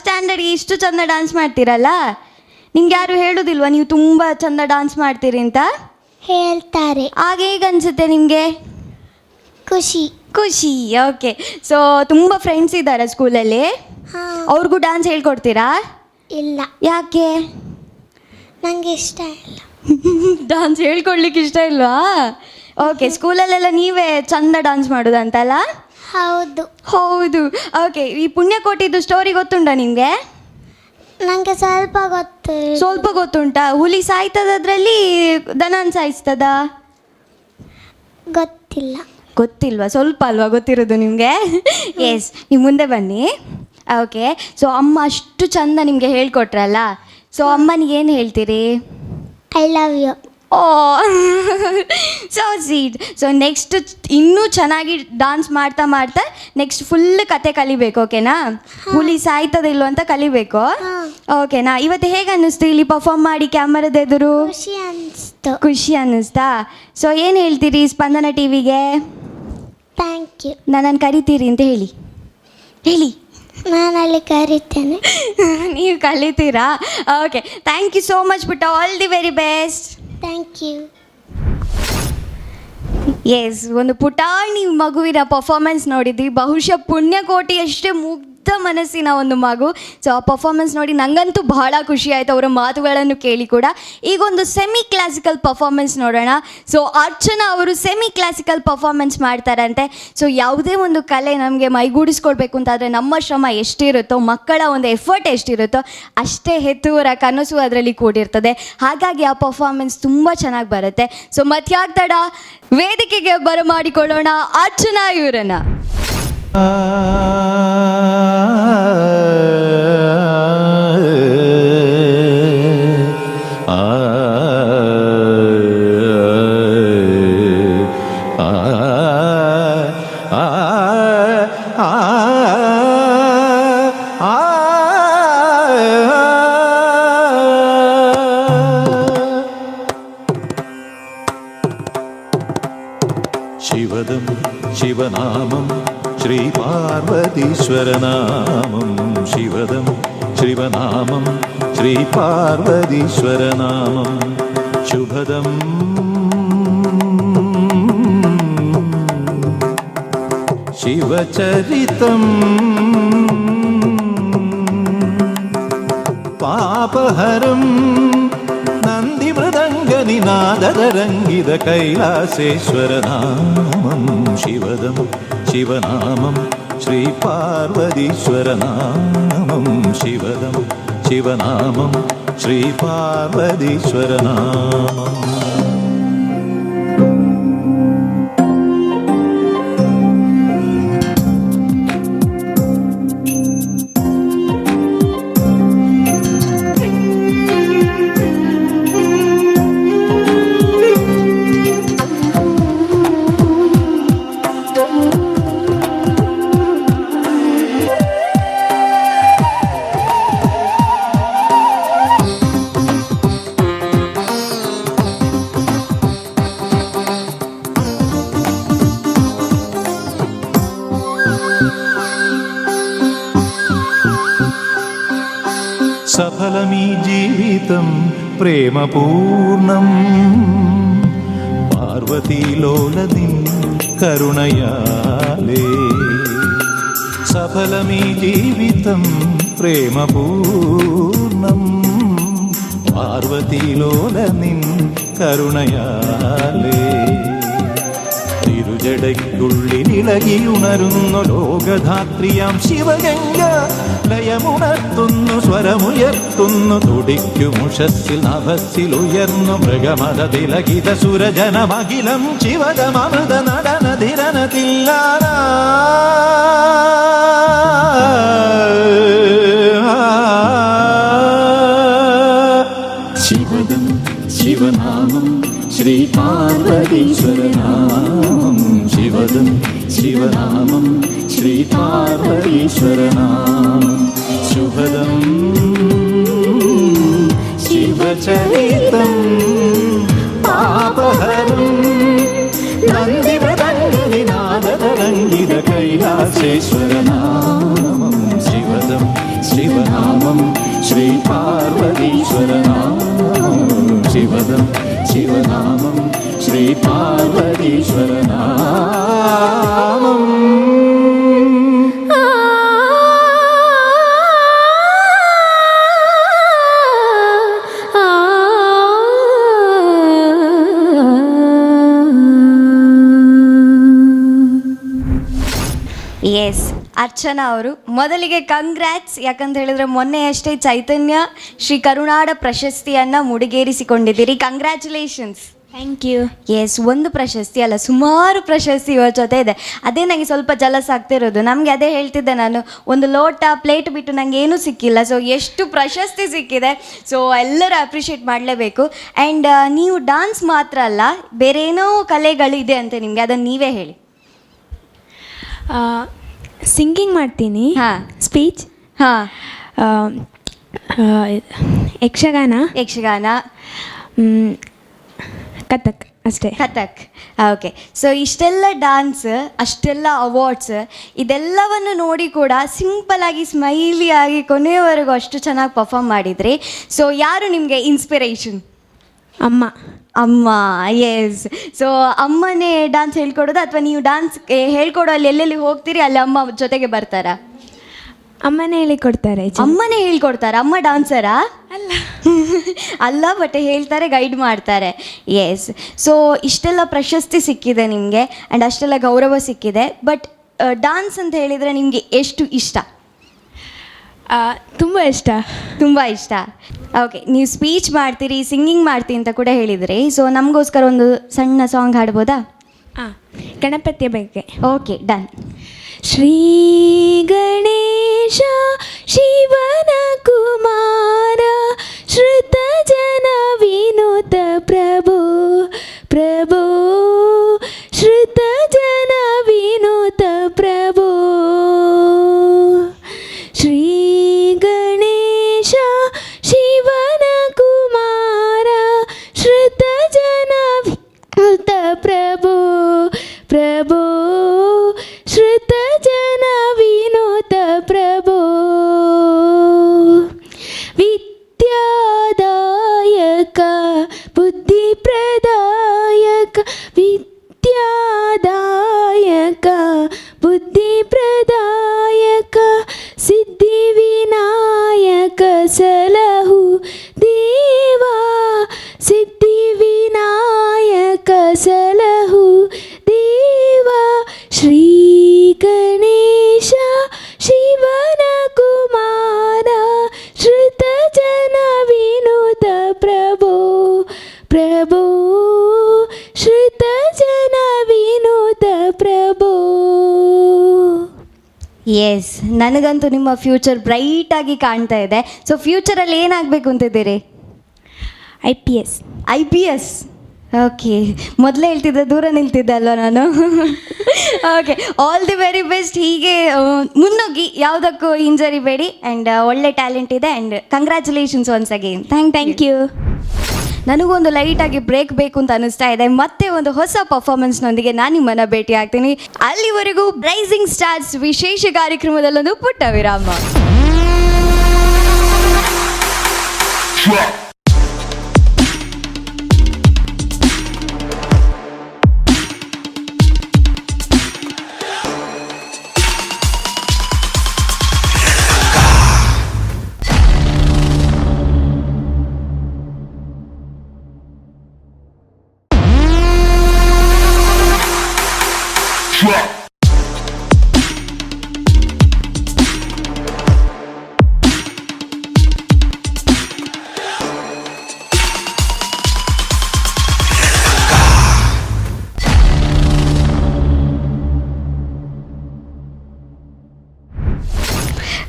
ಸ್ಟ್ಯಾಂಡರ್ಡ್ಗೆ ಇಷ್ಟು ಚಂದ ಡಾನ್ಸ್ ಮಾಡ್ತೀರಲ್ಲ, ನಿಮ್ಗೆ ಯಾರು ಹೇಳೋದಿಲ್ವಾ ನೀವು ತುಂಬ ಚಂದ ಡಾನ್ಸ್ ಮಾಡ್ತೀರಿ ಅಂತ? ಹೇಳ್ತಾರೆ. ಆಗ ಹೇಗೆ ಅನಿಸುತ್ತೆ ನಿಮಗೆ? ಖುಷಿ. ಖುಷಿ. ಓಕೆ, ಸೊ ತುಂಬ ಫ್ರೆಂಡ್ಸ್ ಇದ್ದಾರೆ ಸ್ಕೂಲಲ್ಲಿ, ಹಾಂ. ಅವ್ರಿಗೂ ಡ್ಯಾನ್ಸ್ ಹೇಳ್ಕೊಡ್ತೀರಾ? ಇಲ್ಲ, ಯಾಕೆ? ನನಗೆ ಇಷ್ಟ ಇಲ್ಲ. ಡಾನ್ಸ್ ಹೇಳ್ಕೊಡ್ಲಿಕ್ಕೆ ಇಷ್ಟ ಇಲ್ವಾ? ಓಕೆ, ಸ್ಕೂಲಲ್ಲೆಲ್ಲ ನೀವೇ ಚಂದ ಡಾನ್ಸ್ ಮಾಡೋದಂತಲ್ಲ? ಹೌದು. ಹೌದು. ಓಕೆ, ಈ ಪುಣ್ಯಕೋಟಿದು ಸ್ಟೋರಿ ಗೊತ್ತುಂಟಾ ನಿಮಗೆ? ನನಗೆ ಸ್ವಲ್ಪ ಗೊತ್ತು. ಸ್ವಲ್ಪ ಗೊತ್ತುಂಟಾ? ಹುಲಿ ಸಾಯ್ತದ ಅದರಲ್ಲಿ, ದನನ್ ಸಾಯಿಸ್ತದ? ಗೊತ್ತಿಲ್ಲ. ಗೊತ್ತಿಲ್ವಾ? ಸ್ವಲ್ಪ ಅಲ್ವಾ ಗೊತ್ತಿರೋದು ನಿಮಗೆ? ಎಸ್, ನೀವು ಮುಂದೆ ಬನ್ನಿ. ಓಕೆ, ಸೊ ಅಮ್ಮ ಅಷ್ಟು ಚಂದ ನಿಮಗೆ ಹೇಳ್ಕೊಟ್ರಲ್ಲ, ಸೊ ಅಮ್ಮನಿಗೆ ಏನು ಹೇಳ್ತೀರಿ? I love you. Oh, so sweet. So next ಇನ್ನೂ ಚೆನ್ನಾಗಿ ಡಾನ್ಸ್ ಮಾಡ್ತಾ ಮಾಡ್ತಾ ನೆಕ್ಸ್ಟ್ ಫುಲ್ ಕತೆ ಕಲಿಬೇಕು, ಓಕೆನಾ? ಹುಲಿ ಸಾಯ್ತದಿಲ್ವ ಅಂತ ಕಲಿಬೇಕು, ಓಕೆನಾ? ಇವತ್ತು ಹೇಗೆ ಅನ್ನಿಸ್ತು ಇಲ್ಲಿ ಪರ್ಫಾರ್ಮ್ ಮಾಡಿ ಕ್ಯಾಮರಾದ ಎದುರು? ಖುಷಿ ಅನಿಸ್ತು. ಖುಷಿ ಅನ್ನಿಸ್ತಾ? ಸೊ ಏನು ಹೇಳ್ತೀರಿ ಸ್ಪಂದನ ಟಿವಿಗೆ? Thank you. ನನ್ನನ್ನು ಕರಿತೀರಿ ಅಂತ ಹೇಳಿ. ಹೇಳಿ. ನಾನು ಅಲ್ಲಿ ಕರಿತೇನೆ. ನೀವು ಕಲಿತೀರಾ? Okay, thank you so much ಪುಟ್ಟ. All the very best. Thank you. Yes, ಒಂದು ಪುಟಾಣಿ ಮಗುವಿನ ಪರ್ಫಾರ್ಮೆನ್ಸ್ ನೋಡಿದ್ವಿ. ಬಹುಶಃ ಪುಣ್ಯಕೋಟಿಯಷ್ಟೇ ಮುಗ್ಧ ಮನಸ್ಸಿನ ಒಂದು ಮಗು. ಸೊ ಆ ಪರ್ಫಾರ್ಮೆನ್ಸ್ ನೋಡಿ ನನಗಂತೂ ಬಹಳ ಖುಷಿ ಆಯಿತು, ಅವರ ಮಾತುಗಳನ್ನು ಕೇಳಿ ಕೂಡ. ಈಗ ಒಂದು ಸೆಮಿ ಕ್ಲಾಸಿಕಲ್ ಪರ್ಫಾರ್ಮೆನ್ಸ್ ನೋಡೋಣ. ಸೊ ಅರ್ಚನಾ ಅವರು ಸೆಮಿ ಕ್ಲಾಸಿಕಲ್ ಪರ್ಫಾರ್ಮೆನ್ಸ್ ಮಾಡ್ತಾರಂತೆ. ಸೊ ಯಾವುದೇ ಒಂದು ಕಲೆ ನಮಗೆ ಮೈಗೂಡಿಸ್ಕೊಳ್ಬೇಕು ಅಂತಾದರೆ ನಮ್ಮ ಶ್ರಮ ಎಷ್ಟಿರುತ್ತೋ, ಮಕ್ಕಳ ಒಂದು ಎಫರ್ಟ್ ಎಷ್ಟಿರುತ್ತೋ ಅಷ್ಟೇ ಹೆತ್ತುವರ ಕನಸು ಅದರಲ್ಲಿ ಕೂಡಿರ್ತದೆ. ಹಾಗಾಗಿ ಆ ಪರ್ಫಾರ್ಮೆನ್ಸ್ ತುಂಬ ಚೆನ್ನಾಗಿ ಬರುತ್ತೆ. ಸೊ ಮತ್ಯಾಕ್ ತಡ, ವೇದಿಕೆಗೆ ಬರಮಾಡಿಕೊಳ್ಳೋಣ ಅರ್ಚನಾ ಇವರನ್ನ. शिवदं शिवनामं श्रीपार्वतीश्वरनामं शिवदं शिवनामं श्रीपार्वतीश्वरनामं शुभदं शिवचरितं पापहरं नन्दिमृदङ्गनिनादरङ्गित कैलासेश्वरनामं शिवदं शिवनामं श्रीपार्वतीश्वरनामं शिवदं शिवनामं श्रीपार्वतीश्वरनामम् सफलमी जीवितं प्रेमपूर्णं पार्वतीलोलनिं करुणयाले सफलमी जीवितं प्रेमपूर्णं पार्वतीलोलनिं करुणयाले തിരുജടയ്ക്കുള്ളിലിളകിയുണരുന്നു ലോകധാത്രിയാം ശിവഗംഗ ലയമുണർത്തുന്നു സ്വരമുയർത്തുന്നു തുടിക്കുമുഷസ്സിൽ നഭസ്സിലുയർന്നു മൃഗമത തിലകിത സുരജനമഖിലം ശിവദമൃത നടനധിരനതില്ലാന ശിവദം ശിവനാമം ശ്രീപാർവതീശ്വരനാമം शिवदं शिवनामं श्रीपार्वतीश्वरनामं शुभदं शिवचरितं पापहरं नन्दिमृदङ्गनिनादतरङ्गित कैलासेश्वरनामं शिवदं शिवनामं श्रीपार्वतीश्वरनामं शिवदं शिवनामं श्रीपार्वतीश्वरनामम् ಎಸ್, ಅರ್ಚನಾ ಅವರು ಮೊದಲಿಗೆ ಕಂಗ್ರ್ಯಾಟ್ಸ್. ಯಾಕಂತ ಹೇಳಿದ್ರೆ ಮೊನ್ನೆ ಅಷ್ಟೇ ಚೈತನ್ಯ ಶ್ರೀ ಕರುನಾಡ ಪ್ರಶಸ್ತಿಯನ್ನು ಮುಡಿಗೇರಿಸಿಕೊಂಡಿದ್ದೀರಿ. ಕಂಗ್ರ್ಯಾಚುಲೇಷನ್ಸ್. Thank you. ಎಸ್, ಒಂದು ಪ್ರಶಸ್ತಿ ಅಲ್ಲ, ಸುಮಾರು ಪ್ರಶಸ್ತಿ ಇವರ ಜೊತೆ ಇದೆ. ಅದೇ ನನಗೆ ಸ್ವಲ್ಪ ಜಲಸ್ ಆಗ್ತಿರೋದು. ನಮಗೆ ಅದೇ ಹೇಳ್ತಿದ್ದೆ ನಾನು, ಒಂದು ಲೋಟ ಪ್ಲೇಟ್ ಬಿಟ್ಟು ನನಗೆ ಏನೂ ಸಿಕ್ಕಿಲ್ಲ. ಸೊ ಎಷ್ಟು ಪ್ರಶಸ್ತಿ ಸಿಕ್ಕಿದೆ. ಸೊ ಎಲ್ಲರೂ ಅಪ್ರಿಷಿಯೇಟ್ ಮಾಡಲೇಬೇಕು. ಆ್ಯಂಡ್ ನೀವು ಡಾನ್ಸ್ ಮಾತ್ರ ಅಲ್ಲ, ಬೇರೆ ಏನೋ ಕಲೆಗಳಿದೆ ಅಂತೆ ನಿಮಗೆ, ಅದನ್ನು ನೀವೇ ಹೇಳಿ. ಸಿಂಗಿಂಗ್ ಮಾಡ್ತೀನಿ. ಹಾಂ. ಸ್ಪೀಚ್. ಹಾಂ. ಯಕ್ಷಗಾನ. ಕಥಕ್ ಅಷ್ಟೇ. ಕಥಕ್. ಓಕೆ. ಸೊ ಇಷ್ಟೆಲ್ಲ ಡಾನ್ಸ್, ಅಷ್ಟೆಲ್ಲ ಅವಾರ್ಡ್ಸ್, ಇದೆಲ್ಲವನ್ನು ನೋಡಿ ಕೂಡ ಸಿಂಪಲಾಗಿ ಸ್ಮೈಲಿಯಾಗಿ ಕೊನೆಯವರೆಗೂ ಅಷ್ಟು ಚೆನ್ನಾಗಿ ಪರ್ಫಾರ್ಮ್ ಮಾಡಿದ್ರಿ. ಸೊ ಯಾರು ನಿಮಗೆ ಇನ್ಸ್ಪಿರೇಷನ್? ಅಮ್ಮ. ಅಮ್ಮ. ಎಸ್. ಸೊ ಅಮ್ಮನೇ ಡಾನ್ಸ್ ಹೇಳ್ಕೊಡೋದು, ಅಥವಾ ನೀವು ಡಾನ್ಸ್ ಹೇಳ್ಕೊಡೋ ಅಲ್ಲಿ ಎಲ್ಲೆಲ್ಲಿ ಹೋಗ್ತೀರಿ ಅಲ್ಲಿ ಅಮ್ಮ ಜೊತೆಗೆ ಬರ್ತಾರಾ? ಅಮ್ಮನೇ ಹೇಳಿಕೊಡ್ತಾರೆ. ಅಮ್ಮನೇ ಹೇಳ್ಕೊಡ್ತಾರೆ. ಅಮ್ಮ ಡಾನ್ಸರಾ? ಅಲ್ಲ. ಅಲ್ಲ, ಬಟ್ ಹೇಳ್ತಾರೆ, ಗೈಡ್ ಮಾಡ್ತಾರೆ. ಎಸ್. ಸೊ ಇಷ್ಟೆಲ್ಲ ಪ್ರಶಸ್ತಿ ಸಿಕ್ಕಿದೆ ನಿಮಗೆ, ಆ್ಯಂಡ್ ಅಷ್ಟೆಲ್ಲ ಗೌರವ ಸಿಕ್ಕಿದೆ. ಬಟ್ ಡಾನ್ಸ್ ಅಂತ ಹೇಳಿದರೆ ನಿಮಗೆ ಎಷ್ಟು ಇಷ್ಟ? ತುಂಬ ಇಷ್ಟ. ತುಂಬ ಇಷ್ಟ. ಓಕೆ. ನೀವು ಸ್ಪೀಚ್ ಮಾಡ್ತೀರಿ, ಸಿಂಗಿಂಗ್ ಮಾಡ್ತೀರಿ ಅಂತ ಕೂಡ ಹೇಳಿದ್ರಿ. ಸೊ ನಮಗೋಸ್ಕರ ಒಂದು ಸಣ್ಣ ಸಾಂಗ್ ಹಾಡ್ಬೋದಾ? ಗಣಪತಿಯ ಬಗ್ಗೆ. Okay, done. ಶ್ರೀ ಗಣೇಶ ಶಿವನ ಕುಮಾರ ಶ್ರುತ ಜನ ವಿನುತ ಪ್ರಭೋ ಪ್ರಭೋ ಶ್ರುತ ಜನ ವಿನುತ ಪ್ರಭೋ ಶ್ರೀ ಗಣೇಶ ಶಿವನ ಕುಮಾರ ಶ್ರುತ ಜನ ವಿನುತ ಪ್ರಭೋ ಪ್ರಭೋ ಶ್ರುತ ಜನ ವಿನೋದ ಪ್ರಭೋ ವಿದ್ಯಾದಾಯಕ ಬುದ್ಧಿ ಪ್ರದಾಯಕ ವಿದ್ಯಾದಾಯಕ ಬುದ್ಧಿ ಪ್ರದಾಯಕ ಸಿದ್ಧಿ ವಿನಾಯಕ ಸಲಹು ದೇವಾ ಸಿದ್ಧಿ ವಿನಾಯಕ ಸಲಹು ದೇವಾ ಶ್ರೀ ಗಣೇಶ ಶಿವನ ಕುಮಾರ ಶ್ರುತ ಜನ ವಿನೋದ ಪ್ರಭೋ ಪ್ರಭೋ ಶ್ರುತ ಜನ ವಿನೋದ ಪ್ರಭೋ. ಎಸ್, ನನಗಂತೂ ನಿಮ್ಮ ಫ್ಯೂಚರ್ ಬ್ರೈಟಾಗಿ ಕಾಣ್ತಾ ಇದೆ. ಸೊ ಫ್ಯೂಚರಲ್ಲಿ ಏನಾಗಬೇಕು ಅಂತಿದ್ದೀರಿ? IPS. IPS. ಓಕೆ. ಮೊದಲೇ ಹೇಳ್ತಿದ್ದೆ, ದೂರ ನಿಲ್ತಿದ್ದೆ ಅಲ್ವ ನಾನು? Okay, all the very best. ಹೀಗೆ ಮುನ್ನೋಗಿ, ಯಾವುದಕ್ಕೂ ಹಿಂಜರಿಬೇಡಿ. ಆ್ಯಂಡ್ ಒಳ್ಳೆ ಟ್ಯಾಲೆಂಟ್ ಇದೆ. And congratulations once again. Thank you. ನನಗೊಂದು ಲೈಟಾಗಿ ಬ್ರೇಕ್ ಬೇಕು ಅಂತ ಅನಿಸ್ತಾ ಇದೆ. ಮತ್ತೆ ಒಂದು ಹೊಸ ಪರ್ಫಾರ್ಮೆನ್ಸ್ನೊಂದಿಗೆ ನಾನು ನಿಮ್ಮನ್ನು ಭೇಟಿ ಆಗ್ತೀನಿ. ಅಲ್ಲಿವರೆಗೂ ರೈಸಿಂಗ್ ಸ್ಟಾರ್ಸ್ ವಿಶೇಷ ಕಾರ್ಯಕ್ರಮದಲ್ಲೊಂದು ಪುಟ್ಟ ವಿರಾಮ.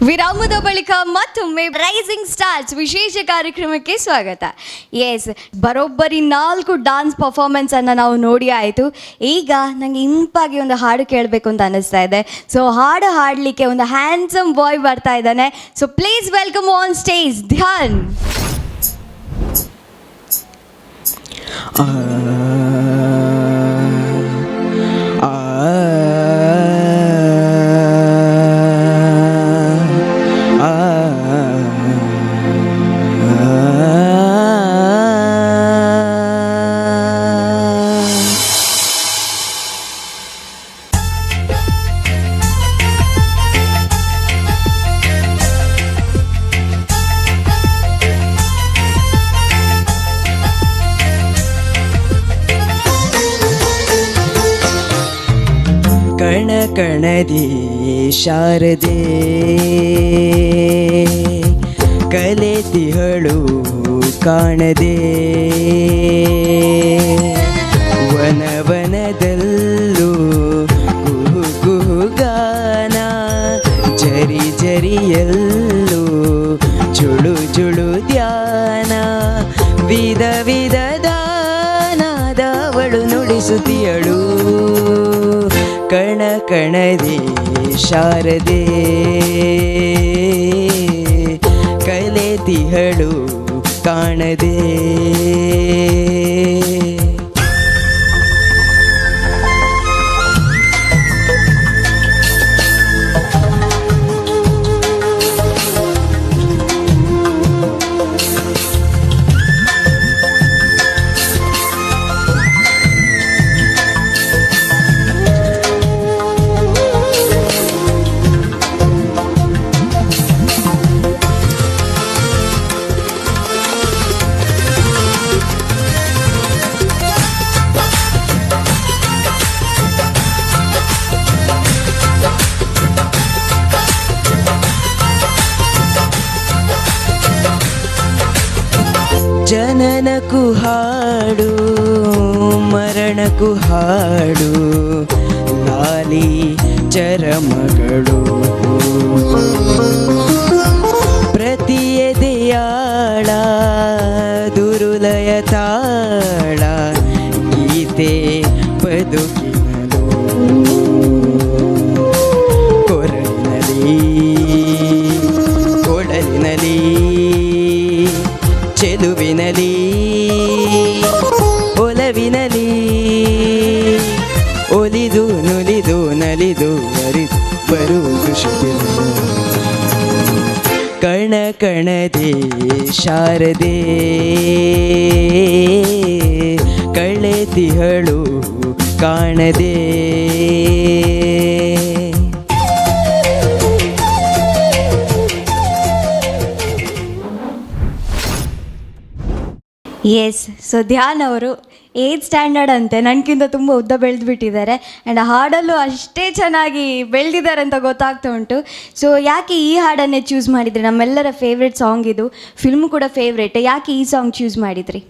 ವಿರಾಮದ ಬಳಿಕ ಬಳಿಕ ಮತ್ತೊಮ್ಮೆ ರೈಸಿಂಗ್ ಸ್ಟಾರ್ಸ್ ವಿಶೇಷ ಕಾರ್ಯಕ್ರಮಕ್ಕೆ ಸ್ವಾಗತ. ಎಸ್, ಬರೋಬ್ಬರಿ 4 ಡಾನ್ಸ್ ಪರ್ಫಾರ್ಮೆನ್ಸ್ ಅನ್ನು ನಾವು ನೋಡಿ ಆಯಿತು. ಈಗ ನನಗೆ ಇಂಪಾಗಿ ಒಂದು ಹಾಡು ಕೇಳಬೇಕು ಅಂತ ಅನ್ನಿಸ್ತಾ ಇದೆ. ಸೊ ಹಾಡು ಹಾಡಲಿಕ್ಕೆ ಒಂದು ಹ್ಯಾಂಡ್ಸಮ್ ಬಾಯ್ ಬರ್ತಾ ಇದ್ದಾನೆ. So please welcome on stage Dhyan. ಕಣ ಕಣದಿ ಶಾರದೆ ಕಲೆತಿಹಳು ಕಾಣದೆ ವನವನದಲ್ಲೂ ಕುಹು ಕುಹುಗಾನ ಜರಿ ಜರಿಯಲ್ಲೂ ಜುಳು ಜುಳು ಧ್ಯಾನ ವಿಧ ವಿಧದ ನಾದವಳು ನುಡಿಸುತ್ತಿಯಳು ಕಣ ಕಣದೆ ಶಾರದೆ ಕಲೆತಿಹಳು ಕಾಣದೆ. ಜನನಕ್ಕೂ ಹಾಡು ಮರಣಕ್ಕೂ ಹಾಡು ಲಾಲಿ ಚರಮಗಳು ಪ್ರತಿ ಎದೆಯಾಳ ದುರುಲಯ ತಾಳ ಗೀತೆ ಬದುಕಿನಲು ಕೊರಳಿನಲಿ ಕೊಡಲಿನಲಿ ಚೆಲುವಿನಲಿ ಒಲವಿನಲಿ ಒಲಿದು ನುಲಿದು ನಲಿದು ಅರಿದು ಬರುವುದು ಶುಭ ಕಣ ಕಣದೆ ಶಾರದೆ ಕಳೆತಿಹಳು ಕಾಣದೆ. ಎಸ್, ಸೊ ಧ್ಯಾನ್ ಅವರು 8th ಸ್ಟ್ಯಾಂಡರ್ಡ್ ಅಂತೆ, ನನಗಿಂತ ತುಂಬ ಉದ್ದ ಬೆಳೆದುಬಿಟ್ಟಿದ್ದಾರೆ ಆ್ಯಂಡ್ ಹಾಡಲ್ಲೂ ಅಷ್ಟೇ ಚೆನ್ನಾಗಿ ಬೆಳೆದಿದ್ದಾರೆ ಅಂತ ಗೊತ್ತಾಗ್ತಾ ಉಂಟು. ಸೊ ಯಾಕೆ ಈ ಹಾಡನ್ನೇ ಚೂಸ್ ಮಾಡಿದ್ರಿ? ನಮ್ಮೆಲ್ಲರ ಫೇವ್ರೆಟ್ ಸಾಂಗ್ ಇದು, ಫಿಲ್ಮ್ ಕೂಡ ಫೇವ್ರೇಟ್. ಯಾಕೆ ಈ ಸಾಂಗ್ ಚೂಸ್ ಮಾಡಿದ್ರಿ?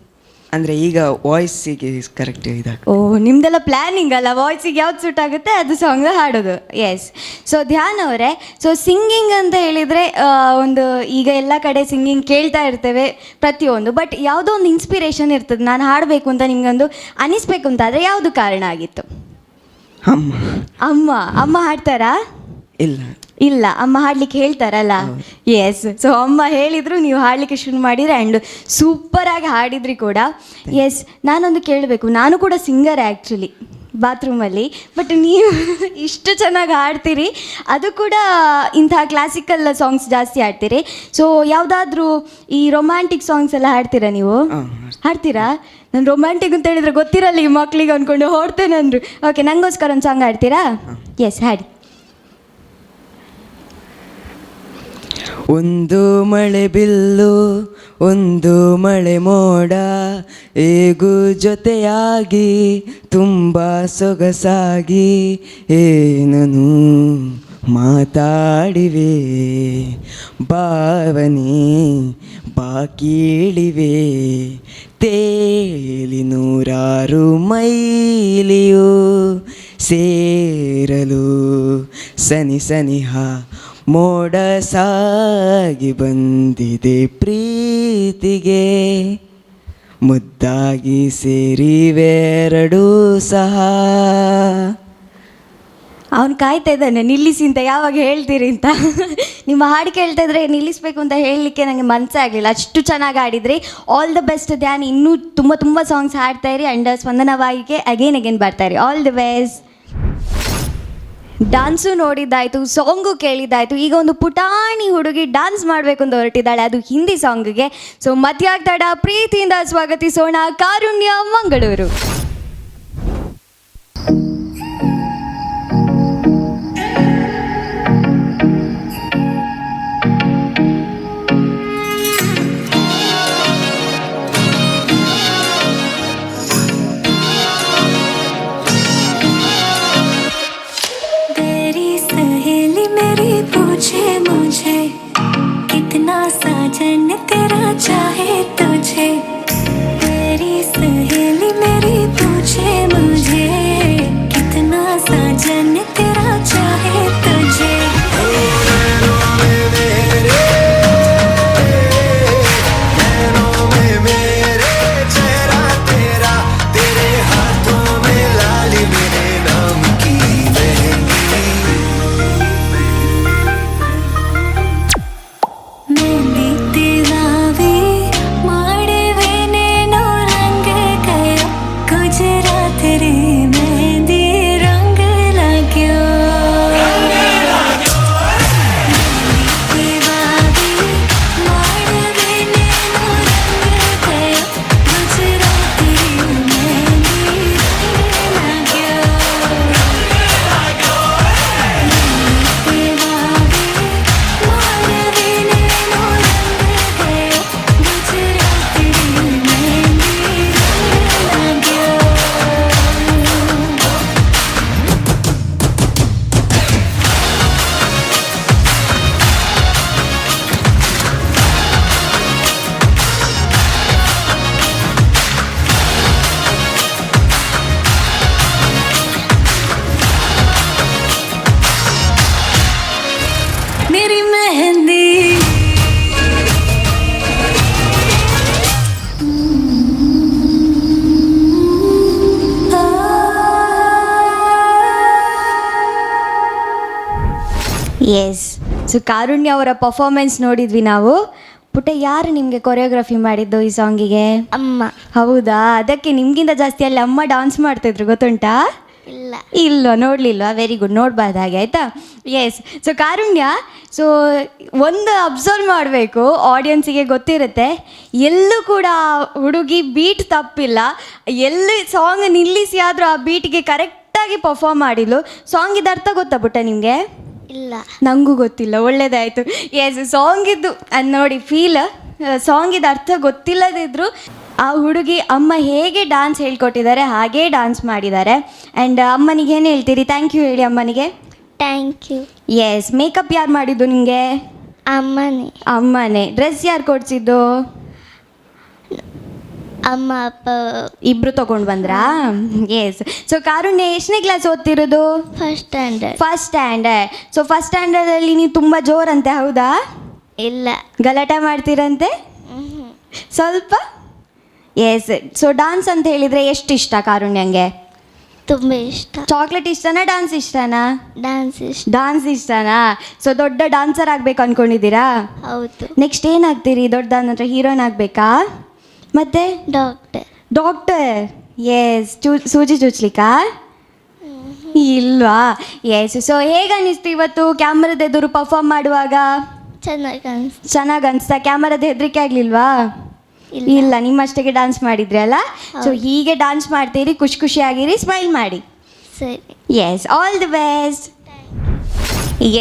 ಅಂದರೆ ಈಗ ವಾಯ್ಸಿಗೆ ಕರೆಕ್ಟ್ ಇದಾಗ. ಓ, ನಿಮ್ದೆಲ್ಲ ಪ್ಲ್ಯಾನಿಂಗ್ ಅಲ್ಲ, ವಾಯ್ಸಿಗೆ ಯಾವ್ದು ಸೂಟ್ ಆಗುತ್ತೆ ಅದು ಸಾಂಗ್ ಹಾಡೋದು. ಎಸ್, ಸೊ ಧ್ಯಾನ್ ಅವರೇ, ಸೊ ಸಿಂಗಿಂಗ್ ಅಂತ ಹೇಳಿದರೆ ಒಂದು ಈಗ ಎಲ್ಲ ಕಡೆ ಸಿಂಗಿಂಗ್ ಕೇಳ್ತಾ ಇರ್ತೇವೆ ಪ್ರತಿಯೊಂದು, ಬಟ್ ಯಾವುದೋ ಒಂದು ಇನ್ಸ್ಪಿರೇಷನ್ ಇರ್ತದೆ, ನಾನು ಹಾಡಬೇಕು ಅಂತ ನಿಮ್ಗೊಂದು ಅನಿಸ್ಬೇಕು ಅಂತ ಆದರೆ ಯಾವುದು ಕಾರಣ ಆಗಿತ್ತು? ಅಮ್ಮ ಹಾಡ್ತಾರಾ? ಇಲ್ಲ, ಅಮ್ಮ ಹಾಡ್ಲಿಕ್ಕೆ ಹೇಳ್ತಾರಲ್ಲ. ಎಸ್, ಸೊ ಅಮ್ಮ ಹೇಳಿದ್ರು, ನೀವು ಹಾಡಲಿಕ್ಕೆ ಶುರು ಮಾಡಿದ್ರೆ ಆ್ಯಂಡ್ ಸೂಪರಾಗಿ ಹಾಡಿದ್ರಿ ಕೂಡ. ಎಸ್, ನಾನೊಂದು ಕೇಳಬೇಕು, ನಾನು ಕೂಡ ಸಿಂಗರ್ ಆ್ಯಕ್ಚುಲಿ ಬಾತ್ರೂಮಲ್ಲಿ, ಬಟ್ ನೀವು ಇಷ್ಟು ಚೆನ್ನಾಗಿ ಹಾಡ್ತೀರಿ, ಅದು ಕೂಡ ಇಂಥ ಕ್ಲಾಸಿಕಲ್ ಸಾಂಗ್ಸ್ ಜಾಸ್ತಿ ಹಾಡ್ತೀರಿ. ಸೊ ಯಾವುದಾದ್ರೂ ಈ ರೊಮ್ಯಾಂಟಿಕ್ ಸಾಂಗ್ಸ್ ಎಲ್ಲ ಹಾಡ್ತೀರಾ ನೀವು? ಹಾಡ್ತೀರಾ? ನಾನು ರೊಮ್ಯಾಂಟಿಕ್ ಅಂತ ಹೇಳಿದ್ರೆ ಗೊತ್ತಿರಲ್ಲ ಈ ಮಕ್ಳಿಗೆ ಅಂದ್ಕೊಂಡು ಹೊಡ್ತೇನೆ ಅಂದರು. ಓಕೆ, ನನಗೋಸ್ಕರ ಒಂದು ಸಾಂಗ್ ಹಾಡ್ತೀರಾ? ಎಸ್, ಹಾಡಿ. ಒಂದು ಮಳೆ ಬಿಲ್ಲು ಒಂದು ಮಳೆ ಮೋಡ ಹೇಗೂ ಜೊತೆಯಾಗಿ ತುಂಬ ಸೊಗಸಾಗಿ ಏನನು ಮಾತಾಡಿವೆ ಭಾವನೆ ಬಾಕೀಳಿವೆ ತೇಲಿ 100 ಮೈಲಿಯು ಸೇರಲು ಸನಿಹ ಮೋಡ ಸಾಗಿ ಬಂದಿದೆ ಪ್ರೀತಿಗೆ, ಮುದ್ದಾಗಿ ಸೇರಿವೆರಡೂ ಸಹ. ಅವ್ನು ಕಾಯ್ತಾ ಇದ್ದಾನೆ ನಿಲ್ಲಿಸಿ ಅಂತ, ಯಾವಾಗ ಹೇಳ್ತೀರಿ ಅಂತ. ನಿಮ್ಮ ಹಾಡು ಕೇಳ್ತಾ ಇದ್ರೆ ನಿಲ್ಲಿಸಬೇಕು ಅಂತ ಹೇಳಲಿಕ್ಕೆ ನನಗೆ ಮನಸ್ಸೇ ಆಗಲಿಲ್ಲ, ಅಷ್ಟು ಚೆನ್ನಾಗಿ ಆಡಿದ್ರಿ. ಆಲ್ ದ ಬೆಸ್ಟ್ ಧ್ಯಾನ್, ಇನ್ನೂ ತುಂಬ ಸಾಂಗ್ಸ್ ಹಾಡ್ತಾ ಇರಿ ಆ್ಯಂಡ್ ಸ್ಪಂದನವಾಗಿಗೆ ಅಗೇನ್ ಬರ್ತಾಯಿರಿ. All the best. ಡಾನ್ಸು ನೋಡಿದ್ದಾಯಿತು, ಸಾಂಗು ಕೇಳಿದ್ದಾಯಿತು. ಈಗ ಒಂದು ಪುಟಾಣಿ ಹುಡುಗಿ ಡಾನ್ಸ್ ಮಾಡಬೇಕು ಅಂತ ಹೊರಟಿದ್ದಾಳೆ, ಅದು ಹಿಂದಿ ಸಾಂಗ್ಗೆ. ಸೊ ಮಧ್ಯಾಹ್ನ ಪ್ರೀತಿಯಿಂದ ಸ್ವಾಗತಿಸೋಣ ಕಾರುಣ್ಯ ಮಂಗಳೂರು. पूछे मुझे कितना साजन तेरा चाहे तुझे, मेरी सहेली मेरी पूछे मुझे कितना साजन तेरा चाहे तुझे. ಎಸ್, ಸೊ ಕಾರುಣ್ಯ ಅವರ ಪರ್ಫಾರ್ಮೆನ್ಸ್ ನೋಡಿದ್ವಿ ನಾವು. ಪುಟ್ಟ, ಯಾರು ನಿಮಗೆ ಕೊರಿಯೋಗ್ರಫಿ ಮಾಡಿದ್ದು ಈ ಸಾಂಗಿಗೆ? ಅಮ್ಮ. ಹೌದಾ? ಅದಕ್ಕೆ ನಿಮಗಿಂತ ಜಾಸ್ತಿ ಅಲ್ಲಿ ಅಮ್ಮ ಡಾನ್ಸ್ ಮಾಡ್ತಿದ್ರು, ಗೊತ್ತುಂಟಾ? ಇಲ್ಲ ನೋಡಲಿಲ್ಲ. ವೆರಿ ಗುಡ್, ನೋಡಬಾರ್ದು ಹಾಗೆ, ಆಯಿತಾ? ಎಸ್. ಸೊ ಕಾರುಣ್ಯ, ಸೊ ಒಂದು ಅಬ್ಸರ್ವ್ ಮಾಡಬೇಕು, ಆಡಿಯನ್ಸಿಗೆ ಗೊತ್ತಿರುತ್ತೆ, ಎಲ್ಲೂ ಕೂಡ ಹುಡುಗಿ ಬೀಟ್ ತಪ್ಪಿಲ್ಲ, ಎಲ್ಲಿ ಸಾಂಗ್ ನಿಲ್ಲಿಸಿ ಆದರೂ ಆ ಬೀಟಿಗೆ ಕರೆಕ್ಟಾಗಿ ಪರ್ಫಾರ್ಮ್ ಮಾಡಿದ್ಲು. ಸಾಂಗಿದ ಅರ್ಥ ಗೊತ್ತಾ ಪುಟ್ಟ ನಿಮಗೆ? ಇಲ್ಲ, ನನಗೂ ಗೊತ್ತಿಲ್ಲ. ಒಳ್ಳೆಯದಾಯಿತು. ಎಸ್, ಸಾಂಗಿದ್ದು ಅದು ನೋಡಿ ಫೀಲ್, ಸಾಂಗಿದ ಅರ್ಥ ಗೊತ್ತಿಲ್ಲದಿದ್ದರೂ ಆ ಹುಡುಗಿ ಅಮ್ಮ ಹೇಗೆ ಡ್ಯಾನ್ಸ್ ಹೇಳ್ಕೊಟ್ಟಿದ್ದಾರೆ ಹಾಗೇ ಡ್ಯಾನ್ಸ್ ಮಾಡಿದ್ದಾರೆ. ಆ್ಯಂಡ್ ಅಮ್ಮನಿಗೆ ಏನು ಹೇಳ್ತೀರಿ? ಥ್ಯಾಂಕ್ ಯು ಹೇಳಿ ಅಮ್ಮನಿಗೆ. Thank you. ಎಸ್. ಮೇಕಪ್ ಯಾರು ಮಾಡಿದ್ದು ನಿಮಗೆ? ಅಮ್ಮನೇ. ಅಮ್ಮನೇ. ಡ್ರೆಸ್ ಯಾರು ಕೊಡಿಸಿದ್ದು? ಅಮ್ಮ ಅಪ್ಪ ಇಬ್ಬರು ತೊಗೊಂಡು ಬಂದ್ರಾ? ಎಸ್. ಸೊ ಕಾರುಣ್ಯ ಎಷ್ಟನೇ ಕ್ಲಾಸ್ ಓದ್ತಿರೋದು? First standard. First standard. So first ಸ್ಟ್ಯಾಂಡರ್ಡಲ್ಲಿ ನೀವು ತುಂಬ ಜೋರಂತೆ, ಹೌದಾ? ಇಲ್ಲ. ಗಲಾಟೆ ಮಾಡ್ತೀರಂತೆ ಸ್ವಲ್ಪ? ಎಸ್. ಸೊ ಡಾನ್ಸ್ ಅಂತ ಹೇಳಿದರೆ ಎಷ್ಟು ಇಷ್ಟ ಕಾರುಣ್ಯಂಗೆ? ತುಂಬ ಇಷ್ಟ. ಚಾಕ್ಲೇಟ್ ಇಷ್ಟನಾ, ಡಾನ್ಸ್ ಇಷ್ಟನಾ? ಡ್ಯಾನ್ಸ್ ಇಷ್ಟ. ಡಾನ್ಸ್ ಇಷ್ಟನಾ? ಸೊ ದೊಡ್ಡ ಡಾನ್ಸರ್ ಆಗಬೇಕು ಅಂದ್ಕೊಂಡಿದ್ದೀರಾ? ಹೌದು. ನೆಕ್ಸ್ಟ್ ಏನಾಗ್ತೀರಿ? ದೊಡ್ಡ ಅಂದರೆ ಹೀರೋಯಿನ್ ಆಗಬೇಕಾ? ಮತ್ತೆ ಡಾಕ್ಟರ್. ಡಾಕ್ಟರ್. ಎಸ್. ಸೂಜಿ ಚುಚ್ಲಿಕ್ಕಾ? ಇಲ್ವಾ? ಎಸ್. ಸೊ ಹೇಗೆ ಅನ್ನಿಸ್ತು ಇವತ್ತು ಕ್ಯಾಮ್ರಾದ ಎದುರು ಪರ್ಫಾರ್ಮ್ ಮಾಡುವಾಗ? ಚೆನ್ನಾಗಿ ಅನಿಸ್ತಾ? ಕ್ಯಾಮರಾದ ಹೆದರಿಕೆ ಆಗಲಿಲ್ವಾ? ಇಲ್ಲ, ನಿಮ್ಮಷ್ಟಕ್ಕೆ ಡಾನ್ಸ್ ಮಾಡಿದ್ರಿ ಅಲ್ಲ? ಸೊ ಹೀಗೆ ಡಾನ್ಸ್ ಮಾಡ್ತೀರಿ, ಖುಷಿಯಾಗಿರಿ, ಸ್ಮೈಲ್ ಮಾಡಿ. ಸರಿ. Yes. All the best.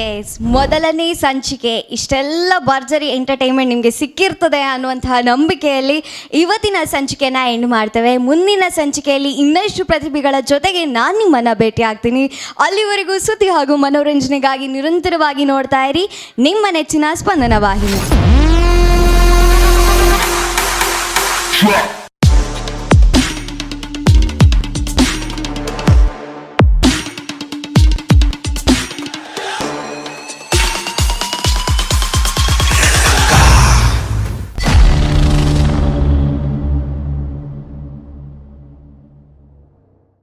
Yes, ಮೊದಲನೇ ಸಂಚಿಕೆ ಇಷ್ಟೆಲ್ಲ ಭರ್ಜರಿ ಎಂಟರ್ಟೈನ್ಮೆಂಟ್ ನಿಮಗೆ ಸಿಕ್ಕಿರ್ತದೆ ಅನ್ನುವಂತಹ ನಂಬಿಕೆಯಲ್ಲಿ ಇವತ್ತಿನ ಸಂಚಿಕೆನ ಎಂಡ್ ಮಾಡ್ತೇವೆ. ಮುಂದಿನ ಸಂಚಿಕೆಯಲ್ಲಿ ಇನ್ನಷ್ಟು ಪ್ರತಿಭೆಗಳ ಜೊತೆಗೆ ನಾನು ನಿಮ್ಮನ್ನು ಭೇಟಿ ಆಗ್ತೀನಿ. ಅಲ್ಲಿವರೆಗೂ ಸುದ್ದಿ ಹಾಗೂ ಮನೋರಂಜನೆಗಾಗಿ ನಿರಂತರವಾಗಿ ನೋಡ್ತಾ ಇರಿ ನಿಮ್ಮ ನೆಚ್ಚಿನ ಸ್ಪಂದನ ವಾಹಿನಿ.